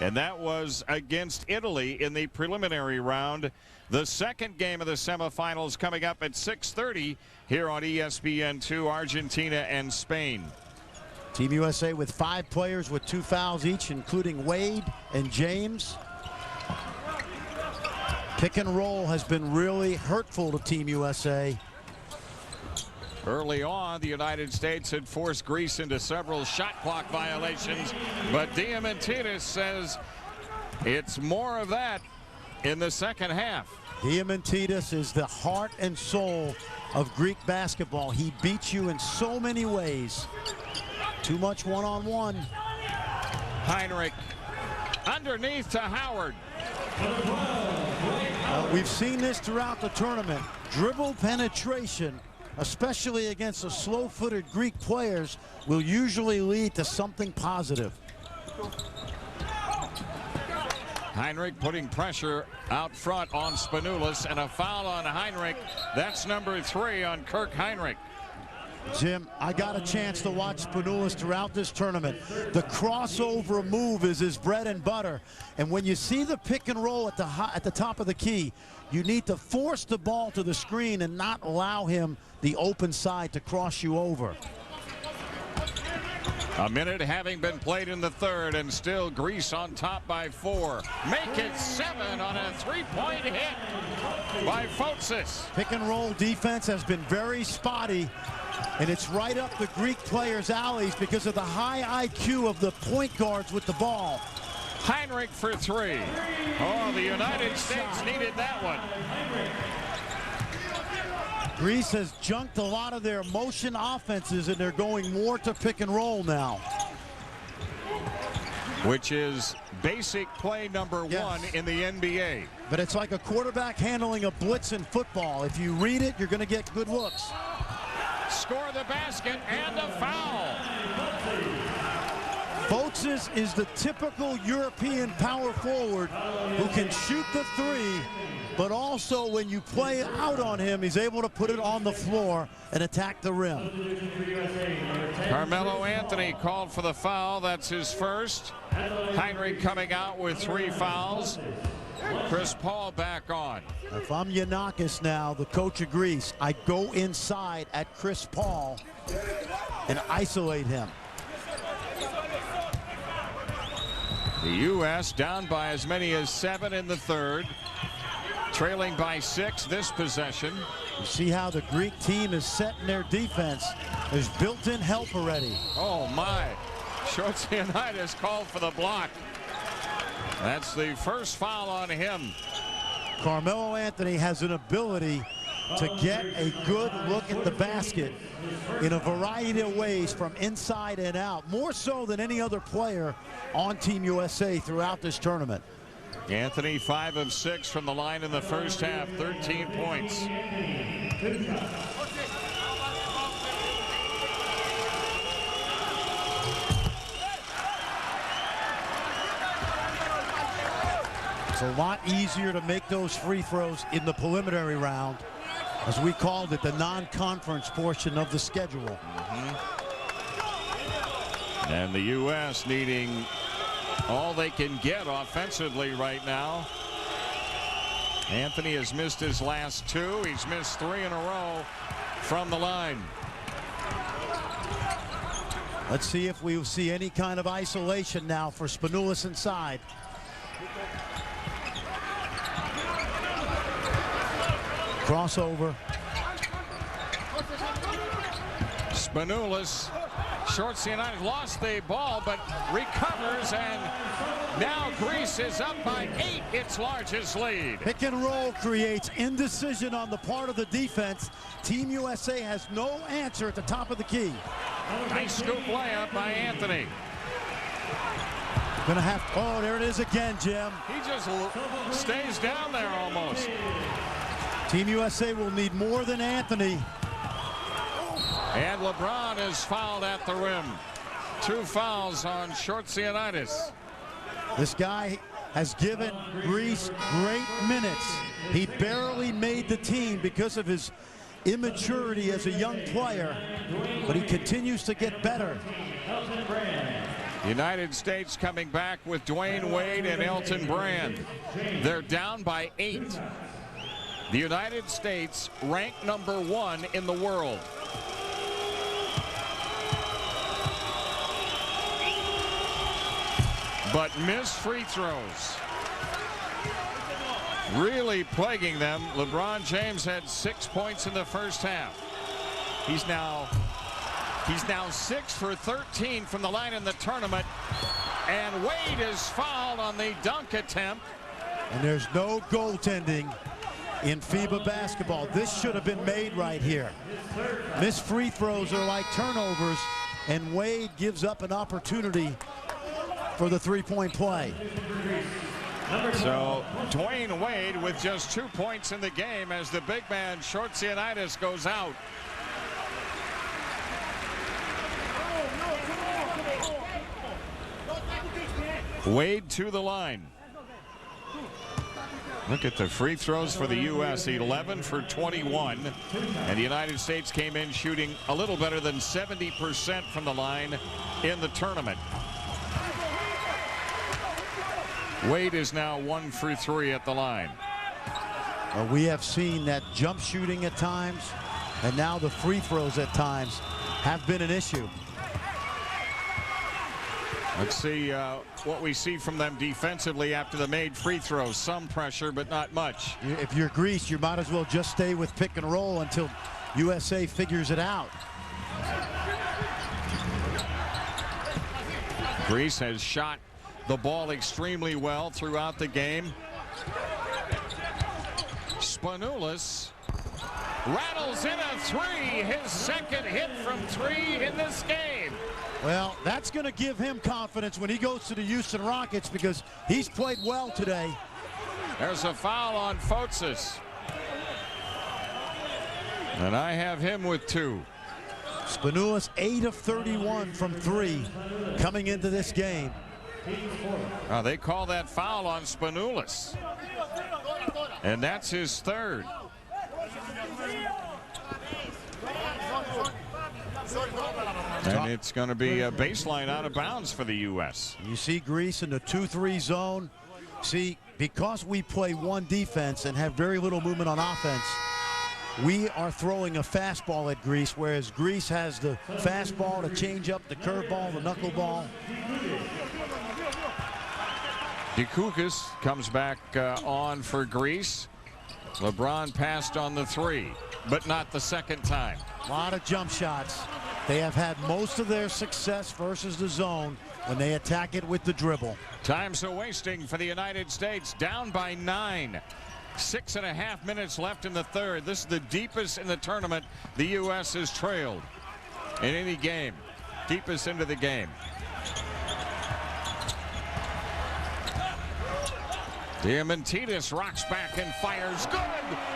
and that was against Italy in the preliminary round. The second game of the semifinals coming up at 6:30 here on ESPN2, Argentina and Spain. Team USA with 5 players with 2 fouls each, including Wade and James. Pick and roll has been really hurtful to Team USA. Early on, the United States had forced Greece into several shot clock violations, but Diamantidis says it's more of that in the second half. Diamantidis is the heart and soul of Greek basketball. He beats you in so many ways. Too much one-on-one. Heinrich underneath to Howard. We've seen this throughout the tournament. Dribble penetration, especially against the slow-footed Greek players, will usually lead to something positive. Heinrich putting pressure out front on Spanoulis, and a foul on Heinrich. That's number 3 on Kirk Heinrich. Jim, I got a chance to watch Spanoulis throughout this tournament. The crossover move is his bread and butter. And when you see the pick and roll at the top of the key, you need to force the ball to the screen and not allow him the open side to cross you over. A minute having been played in the third, and still Greece on top by 4. Make it 7 on a 3-point hit by Foutsis. Pick and roll defense has been very spotty, and it's right up the Greek players' alleys because of the high IQ of the point guards with the ball. Heinrich for 3. Oh, the United States needed that one. Greece has junked a lot of their motion offenses, and they're going more to pick and roll now. Which is basic play number 1 in the NBA. But it's like a quarterback handling a blitz in football. If you read it, you're going to get good looks. Score the basket and a foul. Foutsis is the typical European power forward who can shoot the 3, but also when you play out on him, he's able to put it on the floor and attack the rim. Carmelo Anthony called for the foul. That's his first. Heinrich coming out with 3 fouls. Chris Paul back on. If I'm Giannakis now, the coach of Greece, I go inside at Chris Paul and isolate him. The U.S. down by as many as 7 in the third, trailing by 6 this possession. You see how the Greek team is setting their defense. There's built-in help already. Oh my, Shortsianitis called for the block. That's the first foul on him. Carmelo Anthony has an ability to get a good look at the basket in a variety of ways from inside and out, more so than any other player on Team USA throughout this tournament. Anthony 5 of 6 from the line in the first half, 13 points. It's a lot easier to make those free throws in the preliminary round, as we called it, the non-conference portion of the schedule. And the U.S. needing all they can get offensively right now. Anthony has missed his last 2. He's missed 3 in a row from the line. Let's see if we see any kind of isolation now for Spanoulis inside. Crossover. Spanoulis, Shorts United lost the ball, but recovers, and now Greece is up by 8, its largest lead. Pick and roll creates indecision on the part of the defense. Team USA has no answer at the top of the key. Nice scoop layup by Anthony. Gonna have, oh, there it is again, Jim. He just stays down there almost. Team USA will need more than Anthony. And LeBron is fouled at the rim. 2 fouls on Shortsianitis. This guy has given Greece great minutes. He barely made the team because of his immaturity as a young player, but he continues to get better. United States coming back with Dwyane Wade and Elton Brand. They're down by 8. The United States ranked number 1 in the world. But missed free throws. Really plaguing them. LeBron James had 6 points in the first half. He's now 6 for 13 from the line in the tournament. And Wade is fouled on the dunk attempt. And there's no goaltending in FIBA basketball. This should have been made right here. Missed free throws are like turnovers, and Wade gives up an opportunity for the three-point play. So Dwyane Wade with just 2 points in the game as the big man Shortsianitis goes out. Wade to the line. Look at the free throws for the U.S. 11 for 21. And the United States came in shooting a little better than 70% from the line in the tournament. Wade is now 1 for 3 at the line. We have seen that jump shooting at times, and now the free throws at times have been an issue. Let's see what we see from them defensively after the made free throws. Some pressure, but not much. If you're Greece, you might as well just stay with pick and roll until USA figures it out. Greece has shot the ball extremely well throughout the game. Spanoulis rattles in a 3, his second hit from 3 in this game. Well, that's going to give him confidence when he goes to the Houston Rockets, because he's played well today. There's a foul on Fotzis. And I have him with 2. Spanoulis 8 of 31 from 3 coming into this game. They call that foul on Spanoulis. And that's his 3rd. And it's going to be a baseline out of bounds for the U.S. You see Greece in the 2-3 zone. See, because we play one defense and have very little movement on offense, we are throwing a fastball at Greece, whereas Greece has the fastball, the changeup, the curveball, the knuckleball. Dikoukis comes back on for Greece. LeBron passed on the 3, but not the second time. A lot of jump shots. They have had most of their success versus the zone when they attack it with the dribble. Time's wasting for the United States, down by 9. 6.5 minutes left in the 3rd. This is the deepest in the tournament the U.S. has trailed in any game. Deepest into the game. Diamantidis rocks back and fires. Good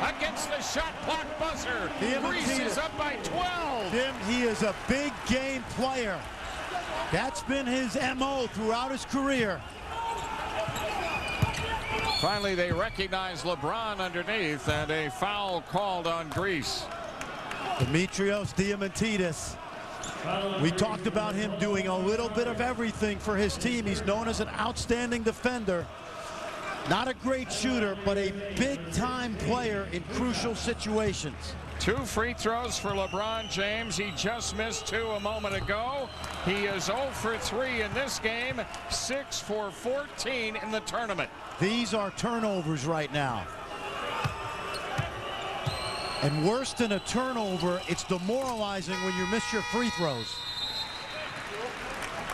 against the shot clock buzzer. Greece is up by 12. Jim, he is a big game player. That's been his MO throughout his career. Finally, they recognize LeBron underneath, and a foul called on Greece. Dimitrios Diamantidis. We talked about him doing a little bit of everything for his team. He's known as an outstanding defender. Not a great shooter, but a big-time player in crucial situations. 2 free throws for LeBron James. He just missed 2 a moment ago. He is 0 for 3 in this game, 6 for 14 in the tournament. These are turnovers right now. And worse than a turnover, it's demoralizing when you miss your free throws.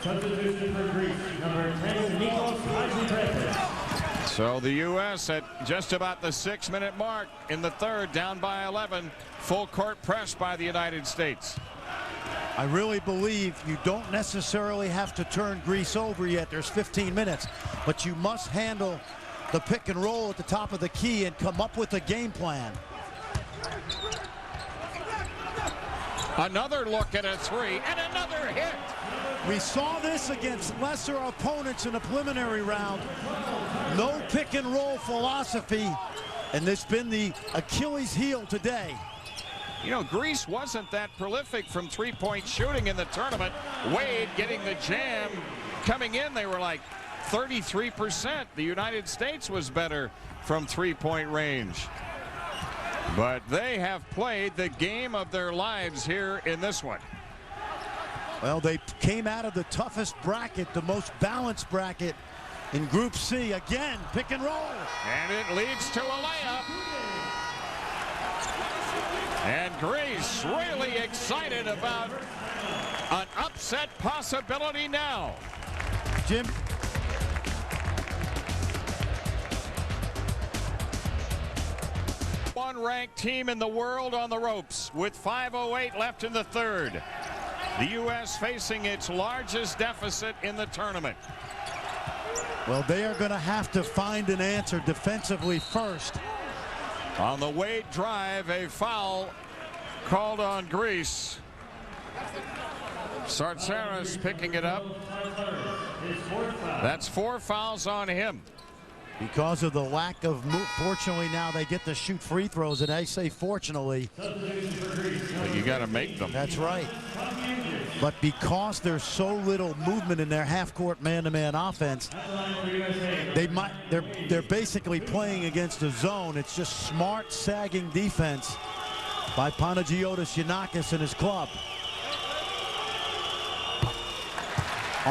Substitution for Greece, number 10, Nikos Hadjipatesis. So the U.S. at just about the 6-minute mark in the third, down by 11. Full court press by the United States. I really believe you don't necessarily have to turn Greece over yet. There's 15 minutes, but you must handle the pick and roll at the top of the key and come up with a game plan. Another look at a three and another hit. We saw this against lesser opponents in the preliminary round. No pick and roll philosophy, and this has been the Achilles heel today. You know, Greece wasn't that prolific from three-point shooting in the tournament. Wade getting the jam. Coming in, they were like 33%. The United States was better from three-point range. But they have played the game of their lives here in this one. Well, they came out of the toughest bracket, the most balanced bracket in Group C. Again, pick and roll. And it leads to a layup. And Greece really excited about an upset possibility now. Jim. One-ranked team in the world on the ropes with 5:08 left in the third. The U.S. facing its largest deficit in the tournament. Well, they are going to have to find an answer defensively first. On the Wade drive, a foul called on Greece. Sartsaris picking it up. That's 4 fouls on him. Because of the lack of move, fortunately now they get to shoot free throws, and I say fortunately. But you got to make them. That's right. But because there's so little movement in their half-court man-to-man offense, they're basically playing against a zone. It's just smart sagging defense by Panagiotis Giannakis and his club.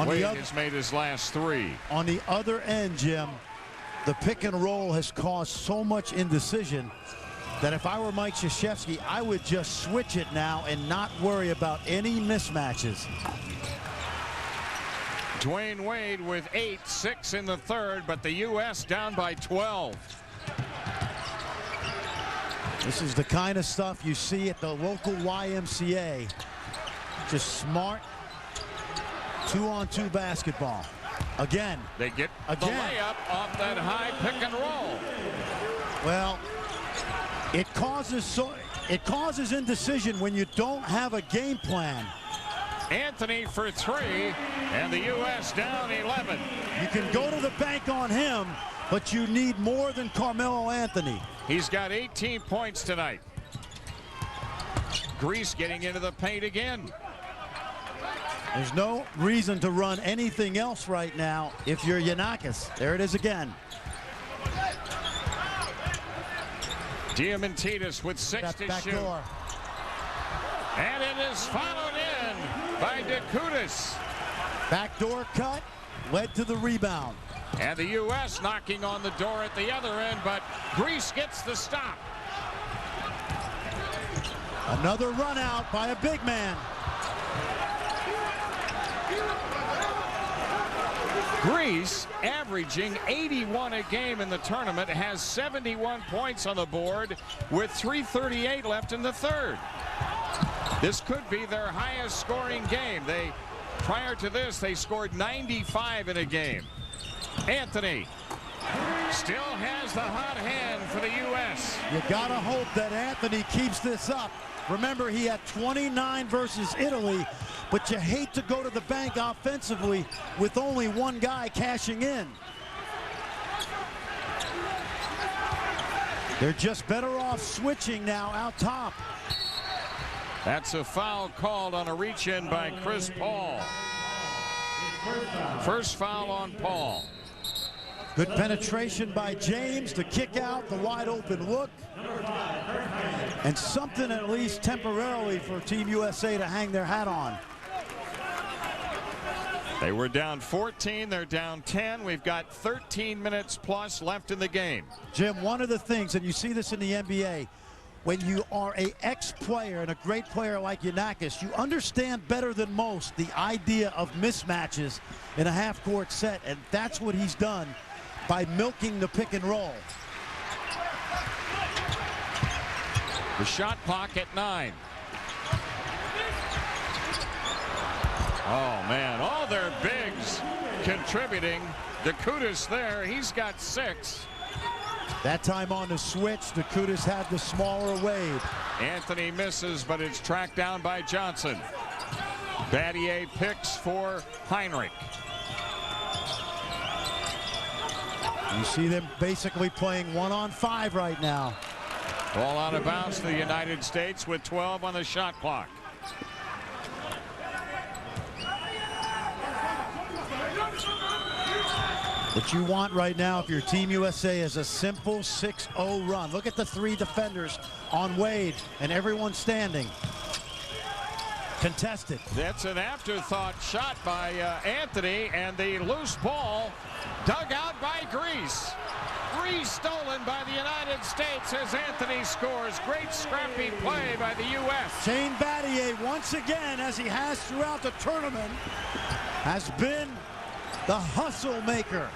Wade has made his last 3. On the other end, Jim, the pick and roll has caused so much indecision that if I were Mike Krzyzewski, I would just switch it now and not worry about any mismatches. Dwyane Wade with 8, 6 in the third, but the U.S. down by 12. This is the kind of stuff you see at the local YMCA. Just smart 2-on-2 basketball. Again. They get the layup off that high pick and roll. Well, it causes indecision when you don't have a game plan. Anthony for 3, and the U.S. down 11. You can go to the bank on him, but you need more than Carmelo Anthony. He's got 18 points tonight. Greece getting into the paint again. There's no reason to run anything else right now if you're Giannakis. There it is again. Diamantidis with 6 to shoot. Door. And it is followed in by Dekutis. Backdoor cut led to the rebound. And the U.S. knocking on the door at the other end, but Greece gets the stop. Another run out by a big man. Greece, averaging 81 a game in the tournament, has 71 points on the board with 3:38 left in the third. This could be their highest scoring game. Prior to this, they scored 95 in a game. Anthony still has the hot hand for the U.S. You gotta hope that Anthony keeps this up. Remember, he had 29 versus Italy, but you hate to go to the bank offensively with only one guy cashing in. They're just better off switching now out top. That's a foul called on a reach-in by Chris Paul. First foul on Paul. Good penetration by James, the kick out, the wide open look. And something at least temporarily for Team USA to hang their hat on. They were down 14, they're down 10. We've got 13 minutes plus left in the game. Jim, one of the things, and you see this in the NBA, when you are an ex-player and a great player like Yanakis, you understand better than most the idea of mismatches in a half-court set, and that's what he's done by milking the pick and roll. The shot clock at 9. Oh, man, all their bigs contributing. Dakotas there, he's got 6. That time on the switch, Dakotas had the smaller Wade. Anthony misses, but it's tracked down by Johnson. Battier picks for Heinrich. You see them basically playing 1-on-5 right now. Ball out of bounds to the United States with 12 on the shot clock. What you want right now if you're Team USA is a simple 6-0 run. Look at the 3 defenders on Wade and everyone standing. Contested. That's an afterthought shot by Anthony, and the loose ball dug out by Greece. Stolen by the United States as Anthony scores. Great scrappy play by the U.S. Shane Battier, once again, as he has throughout the tournament, has been the hustle maker.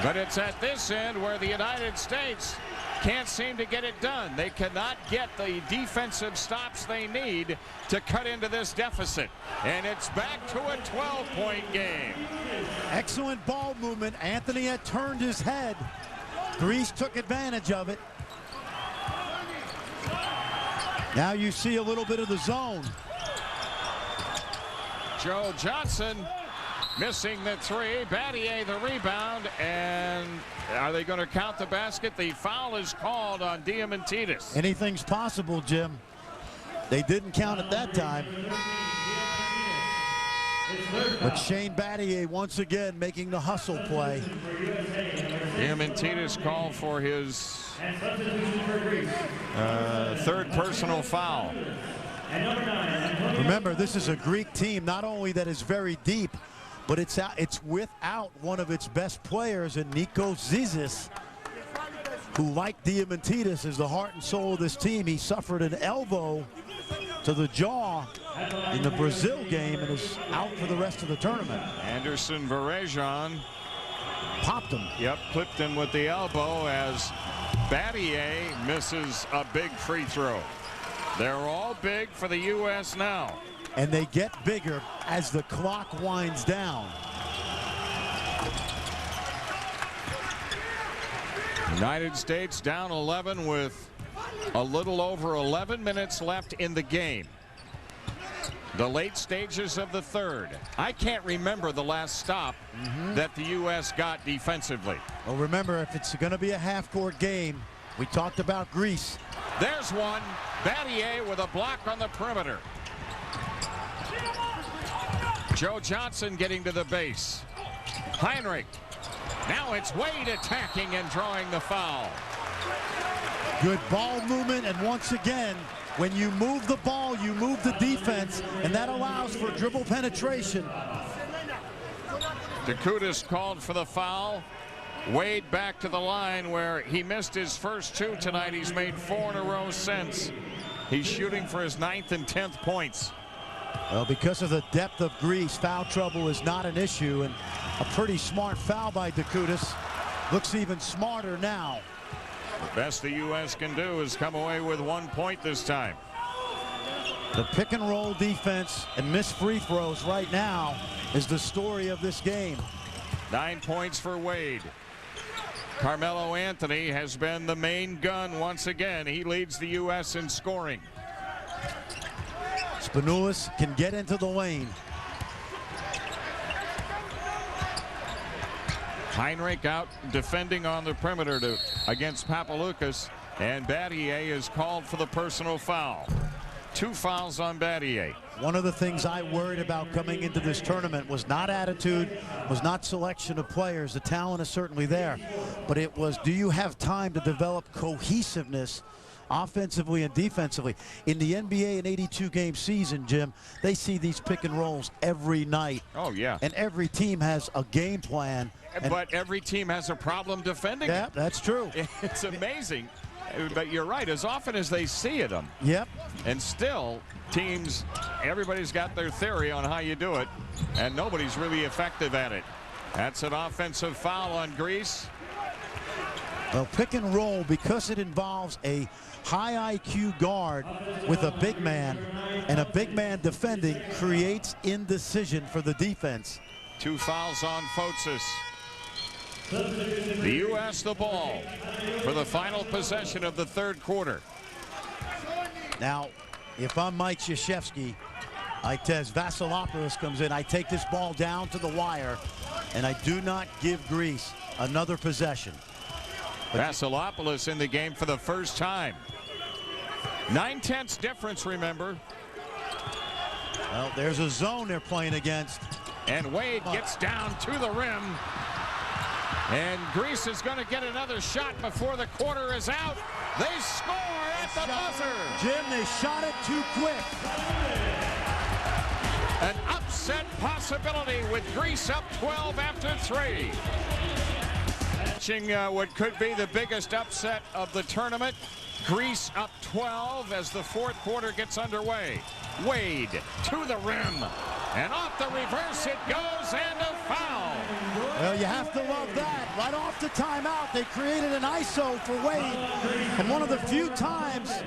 But it's at this end where the United States can't seem to get it done. They cannot get the defensive stops they need to cut into this deficit. And it's back to a 12-point game. Excellent ball movement. Anthony had turned his head. Greece took advantage of it. Now you see a little bit of the zone. Joe Johnson missing the 3. Battier the rebound, and are they going to count the basket? The foul is called on Diamantidis. Anything's possible, Jim. They didn't count it that time. But Shane Battier once again making the hustle play. Diamantidis called for his 3rd personal foul. Remember, this is a Greek team not only that is very deep, but it's without one of its best players in Nikos Zizis, who, like Diamantidis, is the heart and soul of this team. He suffered an elbow to the jaw in the Brazil game and is out for the rest of the tournament. Anderson Varejão popped him. Yep, clipped him with the elbow as Battier misses a big free throw. They're all big for the U.S. now. And they get bigger as the clock winds down. United States down 11 with a little over 11 minutes left in the game. The late stages of the 3rd. I can't remember the last stop that the U.S. got defensively. Well, remember, if it's going to be a half-court game, we talked about Greece. There's one. Battier with a block on the perimeter. Joe Johnson getting to the base. Heinrich. Now it's Wade attacking and drawing the foul. Good ball movement, and once again, when you move the ball, you move the defense, and that allows for dribble penetration. Dakotas called for the foul. Wade back to the line where he missed his first 2 tonight. He's made 4 in a row since. He's shooting for his 9th and 10th points. Well, because of the depth of Greece, foul trouble is not an issue, and a pretty smart foul by Dakotas. Looks even smarter now. The best the U.S. can do is come away with 1 point this time. The pick and roll defense and missed free throws right now is the story of this game. 9 points for Wade. Carmelo Anthony has been the main gun once again. He leads the U.S. in scoring. Spanoulis can get into the lane. Heinrich out defending on the perimeter against Papaloukas, and Battier is called for the personal foul. 2 fouls on Battier. One of the things I worried about coming into this tournament was not attitude, was not selection of players. The talent is certainly there, but it was, do you have time to develop cohesiveness offensively and defensively? In the NBA, an 82-game season, Jim, they see these pick and rolls every night. Oh, yeah. And every team has a game plan. But every team has a problem defending. Yeah, that's true. It's amazing. But you're right, as often as they see it, Yep. and still teams, everybody's got their theory on how you do it, and nobody's really effective at it. That's an offensive foul on Greece. Well, pick and roll, because it involves a high IQ guard with a big man, and a big man defending, creates indecision for the defense. 2 fouls on Fotis. The U.S. the ball for the final possession of the 3rd quarter. Now, if I'm Mike Krzyzewski, as Vasilopoulos comes in, I take this ball down to the wire, and I do not give Greece another possession. Vasilopoulos in the game for the first time. 9/10 difference, remember. Well, there's a zone they're playing against. And Wade gets down to the rim. And Greece is going to get another shot before the quarter is out. They score at the buzzer. Jim, they shot it too quick. An upset possibility with Greece up 12 after 3. Watching what could be the biggest upset of the tournament. Greece up 12 as the 4th quarter gets underway. Wade to the rim. And off the reverse it goes, and a foul. Well, you have to love that. Right off the timeout, they created an ISO for Wade. And one of the few times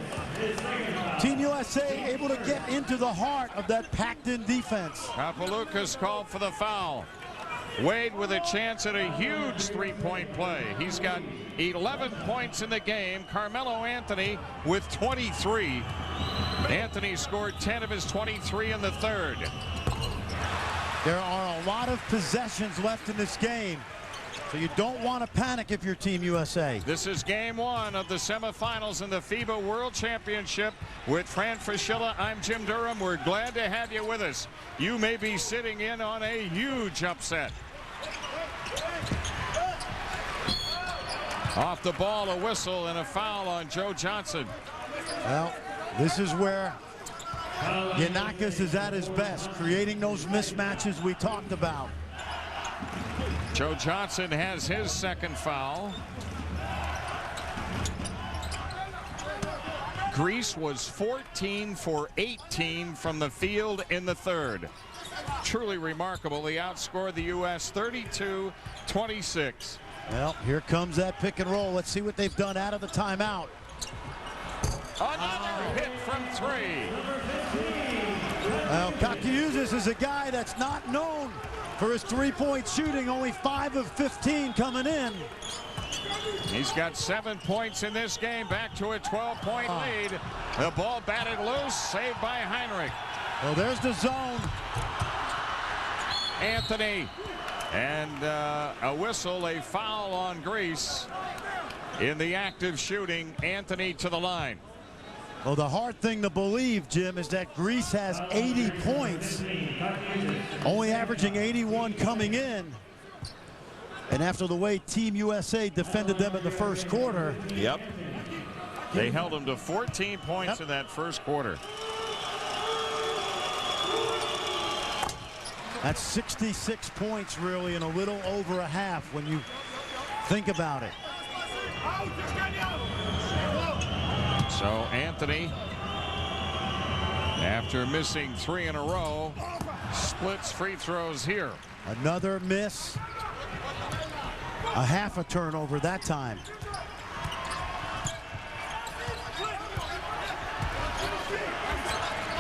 Team USA able to get into the heart of that packed-in defense. Papaloukas called for the foul. Wade with a chance at a huge 3-point play. He's got 11 points in the game. Carmelo Anthony with 23. Anthony scored 10 of his 23 in the 3rd. There are a lot of possessions left in this game, so you don't want to panic if you're Team USA. This is game 1 of the semifinals in the FIBA World Championship. With Fran Fraschilla, I'm Jim Durham. We're glad to have you with us. You may be sitting in on a huge upset. Off the ball, a whistle and a foul on Joe Johnson. Well, this is where Giannakis is at his best, creating those mismatches we talked about. Joe Johnson has his 2nd foul. Greece was 14 for 18 from the field in the 3rd. Truly remarkable. They outscored the U.S. 32-26. Well, here comes that pick and roll. Let's see what they've done out of the timeout. Another hit from 3. Well, Kakiouzis is a guy that's not known for his 3-point shooting. Only 5 of 15 coming in. He's got 7 points in this game. Back to a 12-point lead. The ball batted loose. Saved by Heinrich. Well, there's the zone. Anthony. And a whistle, a foul on Greece. In the active shooting, Anthony to the line. Well, the hard thing to believe, Jim, is that Greece has 80 points, only averaging 81 coming in. And after the way Team USA defended them in the 1st quarter. Yep. They held them to 14 points in that 1st quarter. That's 66 points, really, in a little over a half when you think about it. So Anthony, after missing 3 in a row, splits free throws here. Another miss. A half a turnover that time.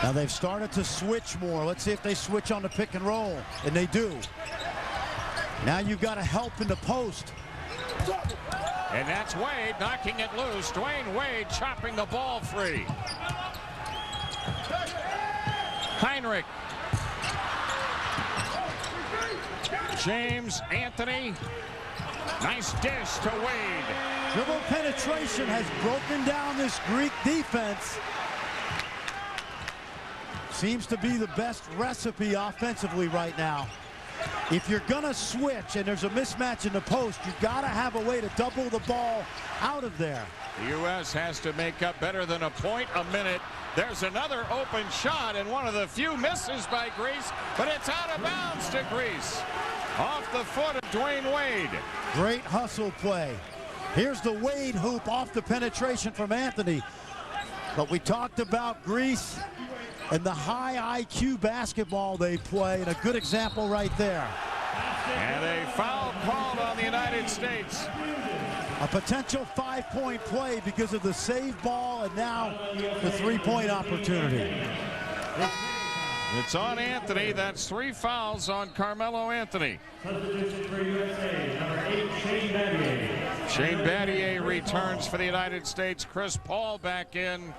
Now they've started to switch more. Let's see if they switch on the pick and roll. And they do. Now you've got to help in the post. And that's Wade knocking it loose. Dwyane Wade chopping the ball free. Heinrich. James, Anthony. Nice dish to Wade. Dribble penetration has broken down this Greek defense. Seems to be the best recipe offensively right now. If you're gonna switch and there's a mismatch in the post, you've got to have a way to double the ball out of there. The U.S. has to make up better than a point a minute. There's another open shot and one of the few misses by Greece, but it's out of bounds to Greece. Off the foot of Dwyane Wade. Great hustle play. Here's the Wade hoop off the penetration from Anthony. But we talked about Greece and the high IQ basketball they play, and a good example right there. And a foul called on the United States. A potential 5-point play because of the save ball and now the 3-point opportunity. It's on Anthony. That's 3 fouls on Carmelo Anthony. Substitution for USA, number 8, Shane Battier. Shane Battier returns for the United States. Chris Paul back in.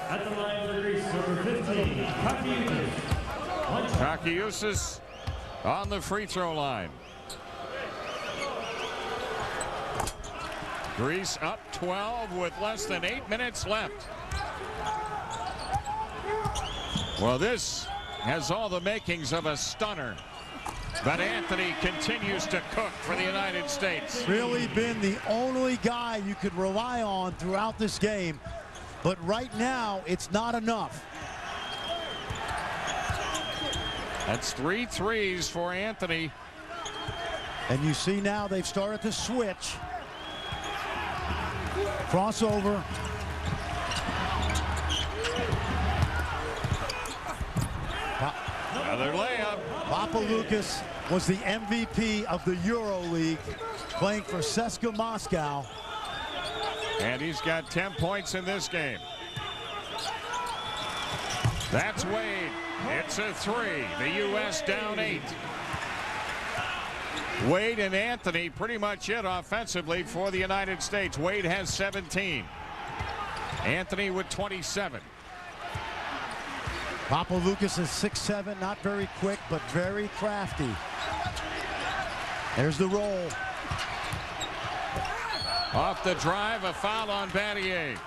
At the line for Greece, number 15, Kakioukis. Kakioukis on the free throw line. Greece up 12 with less than 8 minutes left. Well, this has all the makings of a stunner. But Anthony continues to cook for the United States. Really been the only guy you could rely on throughout this game. But right now, it's not enough. That's 3 threes for Anthony. And you see now they've started to switch. Crossover. Another layup. Papaloukas was the MVP of the EuroLeague, playing for CSKA Moscow. And he's got 10 points in this game. That's Wade. It's a 3. The U.S. down 8. Wade and Anthony pretty much it offensively for the United States. Wade has 17. Anthony with 27. Papaloukas is 6'7", not very quick, but very crafty. There's the roll. Off the drive, a foul on Battier.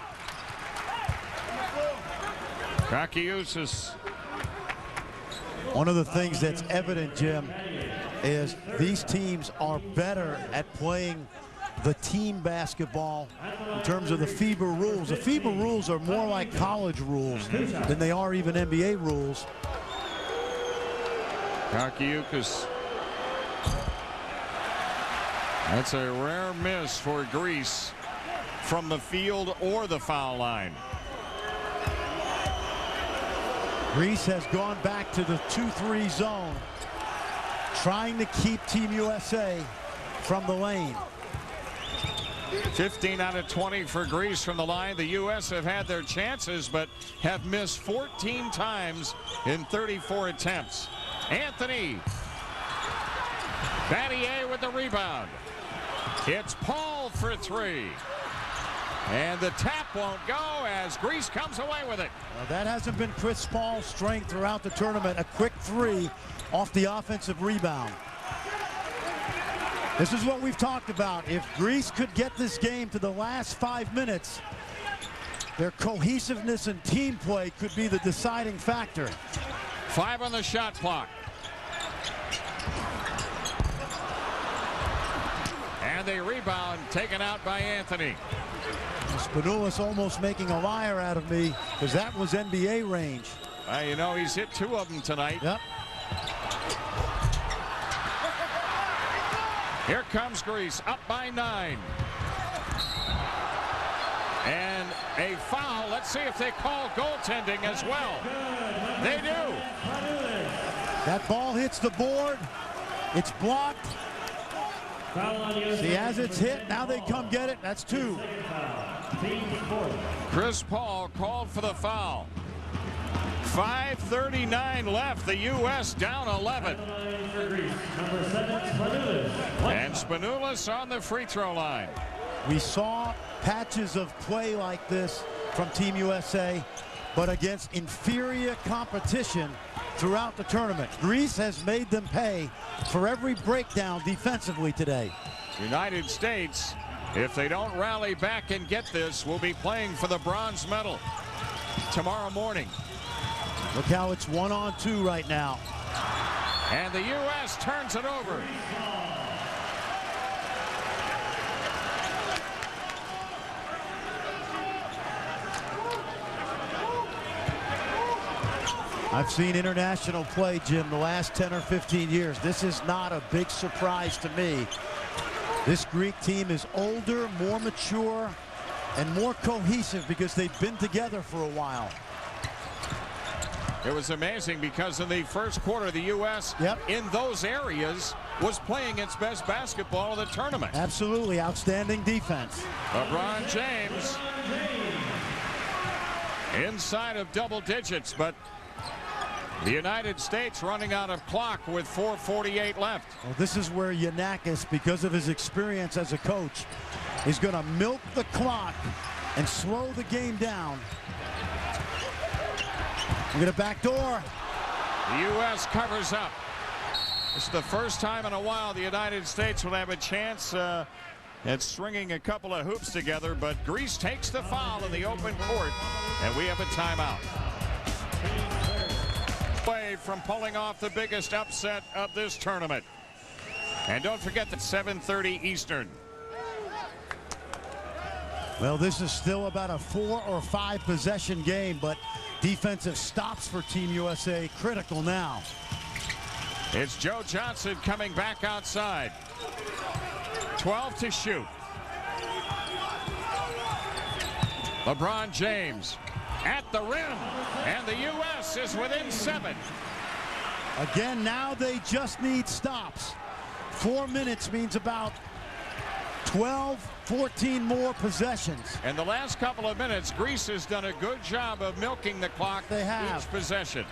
Kakioukis. One of the things that's evident, Jim, is these teams are better at playing the team basketball in terms of the FIBA rules. The FIBA rules are more like college rules than they are even NBA rules. Kakioukis. That's a rare miss for Greece from the field or the foul line. Greece has gone back to the 2-3 zone, trying to keep Team USA from the lane. 15 out of 20 for Greece from the line. The U.S. have had their chances, but have missed 14 times in 34 attempts. Anthony. Battier with the rebound. It's Paul for 3. And the tap won't go as Greece comes away with it. Well, that hasn't been Chris Paul's strength throughout the tournament. A quick 3 off the offensive rebound. This is what we've talked about. If Greece could get this game to the last 5 minutes, their cohesiveness and team play could be the deciding factor. 5 on the shot clock. And a rebound taken out by Anthony. Spanoulis almost making a liar out of me because that was NBA range. You know, he's hit 2 of them tonight. Yep. Here comes Greece, up by 9. And a foul. Let's see if they call goaltending as well. They do. That ball hits the board. It's blocked. See, as it's hit, now they come get it. That's 2. Chris Paul called for the foul. 5:39 left. The U.S. down 11. And Spanoulis on the free throw line. We saw patches of play like this from Team USA, but against inferior competition throughout the tournament. Greece has made them pay for every breakdown defensively today. United States, if they don't rally back and get this, will be playing for the bronze medal tomorrow morning. Look how it's 1-on-2 right now. And the U.S. turns it over. I've seen international play, Jim, the last 10 or 15 years. This is not a big surprise to me. This Greek team is older, more mature, and more cohesive because they've been together for a while. It was amazing because in the first quarter, the U.S. in those areas was playing its best basketball of the tournament. Absolutely outstanding defense. LeBron James inside of double digits, but the United States running out of clock with 4:48 left. Well, this is where Giannakis, because of his experience as a coach, is going to milk the clock and slow the game down. We're going to backdoor. The U.S. covers up. It's the first time in a while the United States will have a chance at stringing a couple of hoops together, but Greece takes the foul in the open court, and we have a timeout. Away from pulling off the biggest upset of this tournament. And don't forget that 7:30 Eastern. Well, this is still about a 4 or 5 possession game, but defensive stops for Team USA critical now. It's Joe Johnson coming back outside. 12 to shoot. LeBron James at the rim, and the U.S. is within 7. Again, now they just need stops. 4 minutes means about 12, 14 more possessions. And the last couple of minutes, Greece has done a good job of milking the clock. They have. Each possession.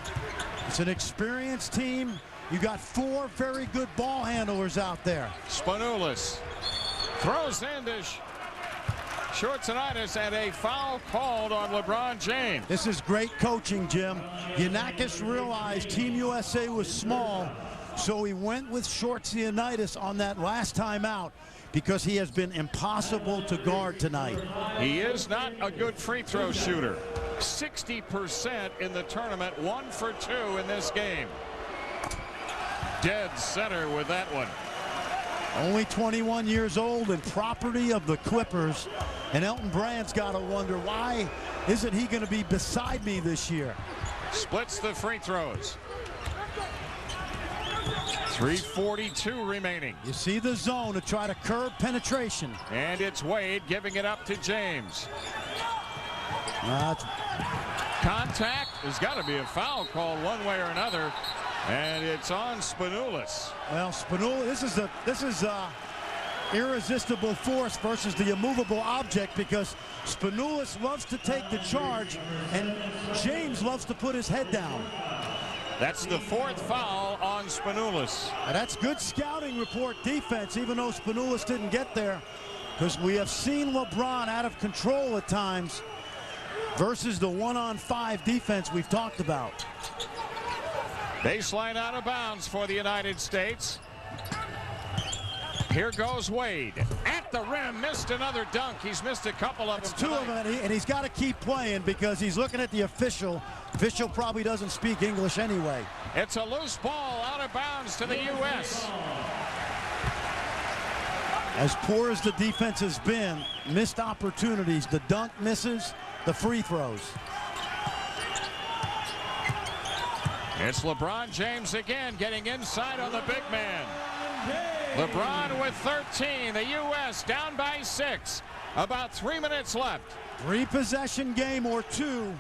It's an experienced team. You got 4 very good ball handlers out there. Spanoulis throws into Shortsonitis, and a foul called on LeBron James. This is great coaching, Jim. Giannakis realized Team USA was small, so he went with Shortsonitis on that last time out because he has been impossible to guard tonight. He is not a good free throw shooter. 60% in the tournament, 1 for 2 in this game. Dead center with that one. Only 21 years old and property of the Clippers. And Elton Brand's got to wonder, why isn't he going to be beside me this year? Splits the free throws. 3:42 remaining. You see the zone to try to curb penetration. And it's Wade giving it up to James. Contact. There's got to be a foul called one way or another. And it's on Spanoulis. Well, Spanoulis, this is irresistible force versus the immovable object, because Spanoulis loves to take the charge and James loves to put his head down. That's the 4th foul on Spanoulis. And that's good scouting report defense, even though Spanoulis didn't get there, because we have seen LeBron out of control at times versus the 1-on-5 defense we've talked about. Baseline out of bounds for the United States. Here goes Wade at the rim, missed another dunk. He's missed a couple of them. It's 2 of them, and he's got to keep playing because he's looking at the official. Official probably doesn't speak English anyway. It's a loose ball out of bounds to the U.S. As poor as the defense has been, missed opportunities. The dunk misses, the free throws. It's LeBron James again, getting inside on the big man. LeBron with 13. The U.S. down by 6. About 3 minutes left. 3 possession game or 2.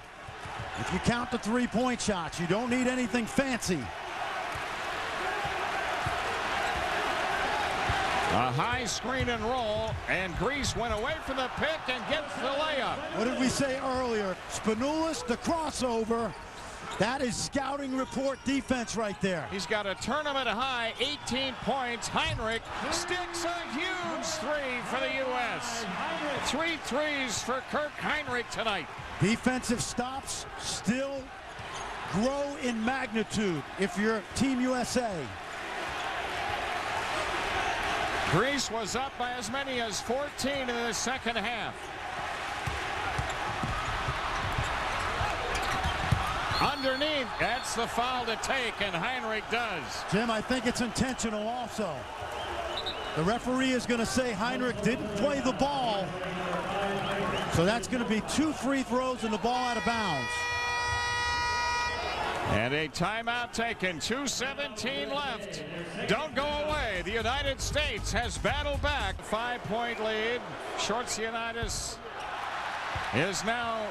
If you count the 3-point shots, you don't need anything fancy. A high screen and roll, and Greece went away from the pick and gets the layup. What did we say earlier? Spanoulis, the crossover. That is scouting report defense right there. He's got a tournament high 18 points. Heinrich sticks a huge 3 for the U.S. 3 threes for Kirk Heinrich tonight. Defensive stops still grow in magnitude if you're Team USA. Greece was up by as many as 14 in the second half. Underneath, that's the foul to take, and Heinrich does. Jim, I think it's intentional also. The referee is going to say Heinrich didn't play the ball. So that's going to be 2 free throws and the ball out of bounds. And a timeout taken. 2:17 left. Don't go away. The United States has battled back. 5-point lead. Shortsianitis is now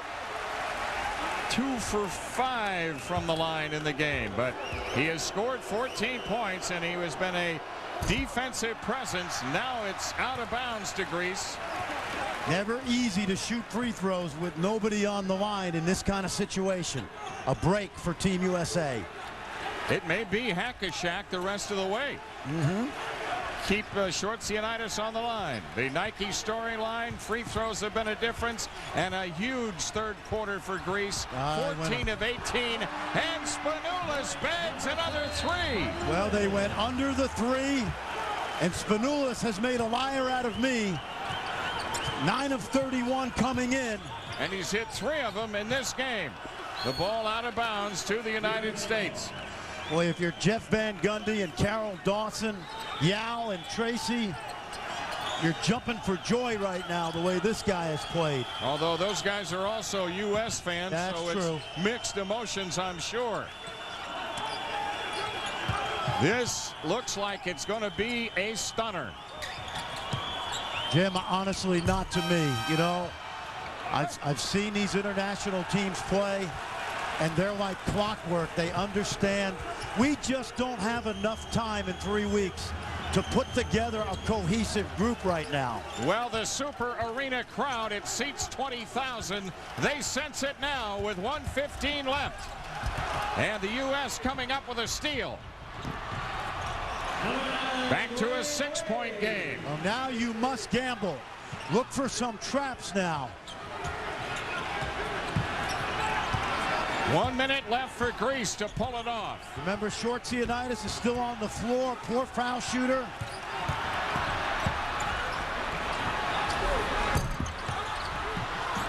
2 for 5 from the line in the game, but he has scored 14 points and he has been a defensive presence. Now it's out of bounds to Greece. Never easy to shoot free throws with nobody on the line in this kind of situation. A break for Team USA. It may be hack-a-shack the rest of the way. Keep Shortsianitis on the line. The Nike storyline, free throws have been a difference, and a huge third quarter for Greece. 14 of 18, and Spanoulis bags another 3. Well, they went under the 3, and Spanoulis has made a liar out of me. 9 of 31 coming in. And he's hit 3 of them in this game. The ball out of bounds to the United States. Boy, if you're Jeff Van Gundy and Carol Dawson, Yao and Tracy, you're jumping for joy right now the way this guy has played. Although those guys are also U.S. fans, that's so true. It's mixed emotions, I'm sure. This looks like it's going to be a stunner. Jim, honestly, not to me. You know, I've seen these international teams play, and they're like clockwork. They understand. We just don't have enough time in 3 weeks to put together a cohesive group right now. Well, the Super Arena crowd, it seats 20,000. They sense it now with 1:15 left. And the U.S. coming up with a steal. Back to a 6-point game. Well, now you must gamble. Look for some traps now. 1 minute left for Greece to pull it off. Remember, Shortsianitis is still on the floor. Poor foul shooter.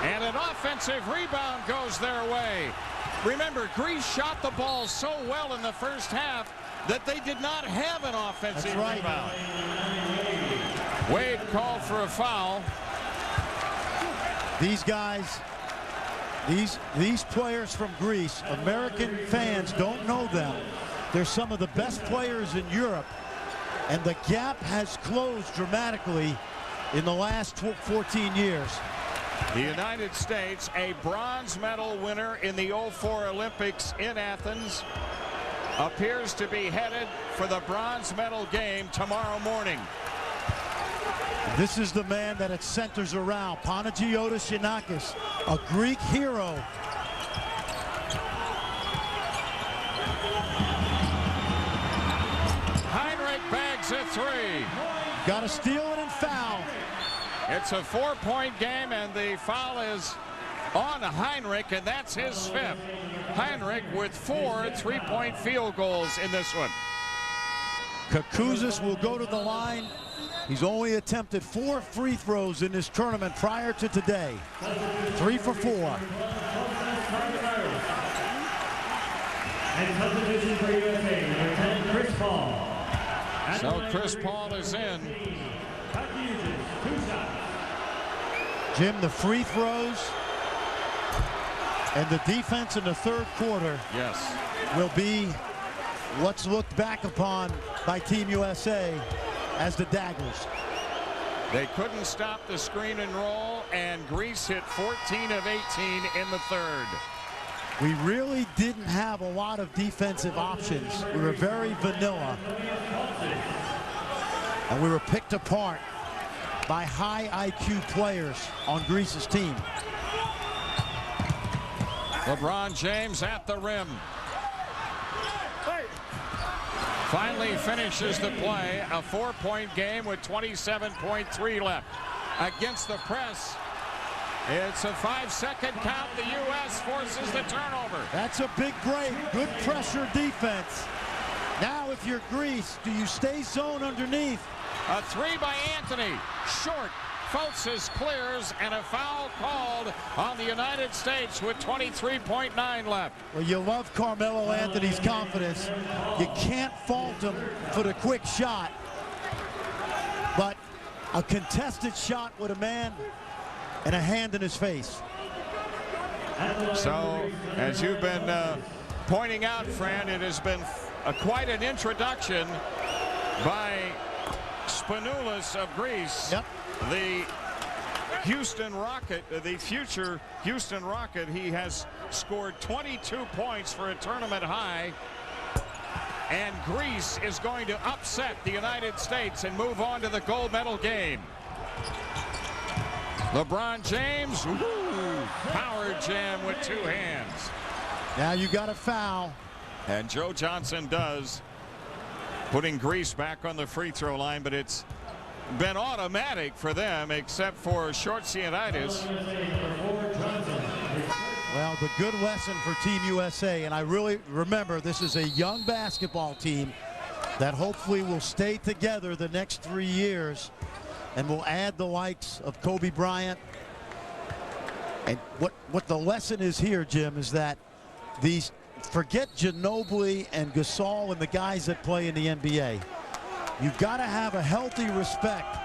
And an offensive rebound goes their way. Remember, Greece shot the ball so well in the first half that they did not have an offensive rebound. Wade called for a foul. These guys, these players from Greece, American fans don't know them. They're some of the best players in Europe, and the gap has closed dramatically in the last 14 years. The United States, a bronze medal winner in the '04 Olympics in Athens, appears to be headed for the bronze medal game tomorrow morning. This is the man that it centers around, Panagiotis Giannakis, a Greek hero. Heinrich bags a 3. Got to steal it and foul. It's a 4-point game, and the foul is on Heinrich, and that's his 5th. Heinrich with 4 3-point field goals in this one. Kakuzis will go to the line. He's only attempted 4 free throws in this tournament prior to today. 3 for 4. And substitution for USA, number 10, Chris Paul. So Chris Paul is in. Jim, the free throws and the defense in the third quarter, yes, will be what's looked back upon by Team USA as the daggers. They couldn't stop the screen and roll, and Greece hit 14 of 18 in the third. We really didn't have a lot of defensive options. We were very vanilla, and we were picked apart by high IQ players on Greece's team. LeBron James at the rim. Finally finishes the play. A 4-point game with 27.3 left. Against the press, it's a 5-second count. The U.S. forces the turnover. That's a big break. Good pressure defense. Now, if you're Greece, do you stay zone underneath? A 3 by Anthony. Short. Fultz clears, and a foul called on the United States with 23.9 left. Well, you love Carmelo Anthony's confidence. You can't fault him for the quick shot. But a contested shot with a man and a hand in his face. So, as you've been pointing out, Fran, it has been quite an introduction by Spanoulis of Greece. Yep. The Houston Rocket, the future Houston Rocket. He has scored 22 points for a tournament high. And Greece is going to upset the United States and move on to the gold medal game. LeBron James, power jam with 2 hands. Now you got a foul. And Joe Johnson does, putting Greece back on the free throw line, but it's been automatic for them except for short sianitis. Well, the good lesson for Team USA, and I really remember this is a young basketball team that hopefully will stay together the next 3 years and will add the likes of Kobe Bryant. And what the lesson is here, Jim, is that these, forget Ginobili and Gasol and the guys that play in the NBA. You've got to have a healthy respect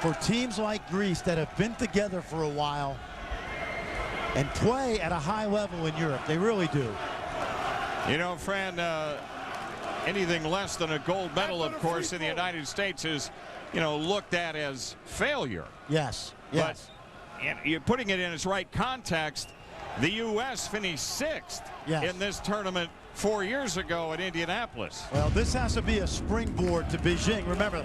for teams like Greece that have been together for a while and play at a high level in Europe. They really do. You know, Fran, anything less than a gold medal, of course, in the United States is, you know, looked at as failure. Yes, yes. But you're putting it in its right context. The U.S. finished 6th in this tournament 4 years ago at Indianapolis. Well, this has to be a springboard to Beijing. Remember,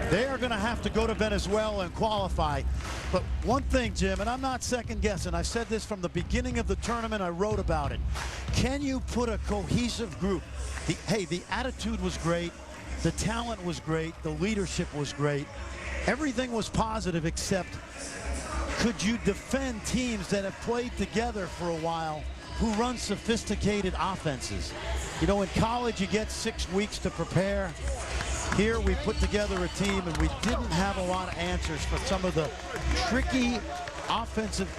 they are going to have to go to Venezuela and qualify. But one thing, Jim, and I'm not second guessing, I said this from the beginning of the tournament, I wrote about it. Can you put a cohesive group? Hey, the attitude was great, the talent was great, the leadership was great. Everything was positive, except could you defend teams that have played together for a while who run sophisticated offenses? You know, in college you get 6 weeks to prepare. Here we put together a team and we didn't have a lot of answers for some of the tricky offensive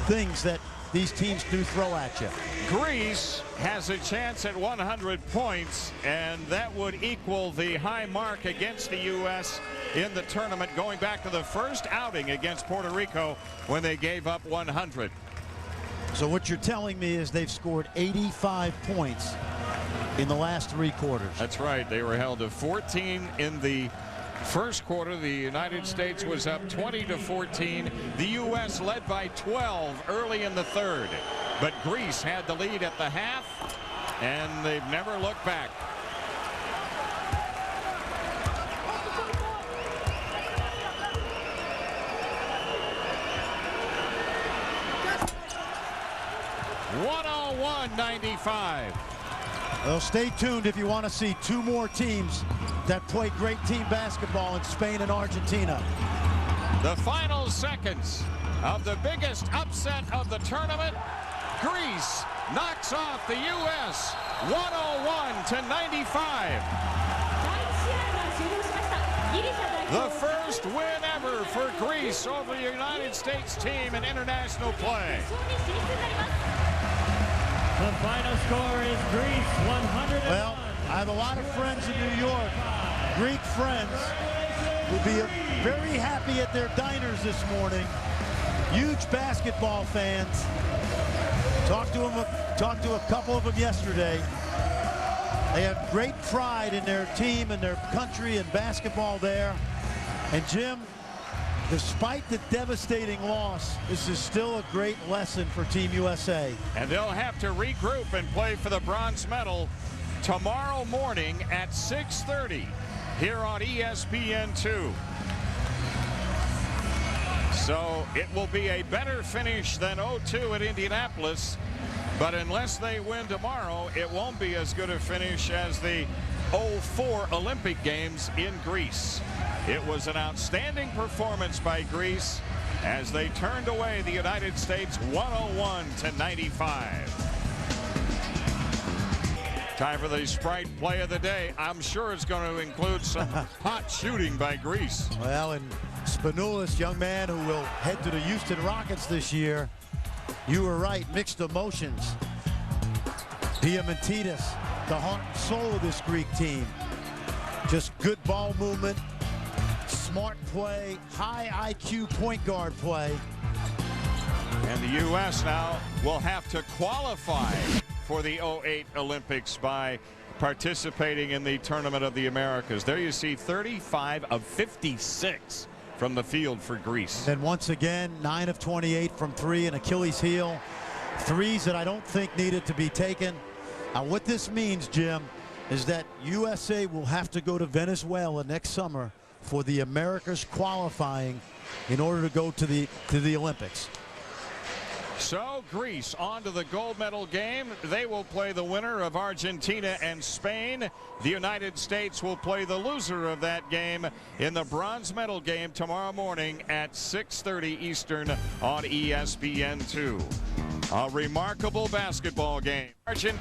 things that these teams do throw at you. Greece has a chance at 100 points, and that would equal the high mark against the U.S. in the tournament, going back to the first outing against Puerto Rico when they gave up 100. So what you're telling me is they've scored 85 points in the last 3 quarters. That's right. They were held to 14 in the first quarter. The United States was up 20-14. The U.S. led by 12 early in the third. But Greece had the lead at the half, and they've never looked back. $101-95. Well, stay tuned if you want to see 2 more teams that play great team basketball in Spain and Argentina. The final seconds of the biggest upset of the tournament. Greece knocks off the U.S. 101-95. The first win ever for Greece over the United States team in international play. The final score is Greece 101. Well, I have a lot of friends in New York, Greek friends, will be very happy at their diners this morning. Huge basketball fans. Talked to a couple of them yesterday. They have great pride in their team and their country and basketball there. And Jim, despite the devastating loss, this is still a great lesson for Team USA. And they'll have to regroup and play for the bronze medal tomorrow morning at 6:30 here on ESPN2. So it will be a better finish than 0-2 at Indianapolis, but unless they win tomorrow, it won't be as good a finish as the 0-4 Olympic Games in Greece. It was an outstanding performance by Greece as they turned away the United States 101-95. Time for the Sprite play of the day. I'm sure it's going to include some hot shooting by Greece. Well, and Spanoulis, young man who will head to the Houston Rockets this year. You were right, mixed emotions. Diamantidis, the heart and soul of this Greek team. Just good ball movement, smart play, high IQ point guard play. And the U.S. now will have to qualify for the 08 Olympics by participating in the Tournament of the Americas. There you see 35 of 56 from the field for Greece. And once again, 9 of 28 from 3, an Achilles heel. Threes that I don't think needed to be taken. What this means, Jim, is that USA will have to go to Venezuela next summer for the Americas qualifying in order to go to the Olympics. So Greece on to the gold medal game. They will play the winner of Argentina and Spain. The United States will play the loser of that game in the bronze medal game tomorrow morning at 6:30 Eastern on ESPN2. A remarkable basketball game. Argentina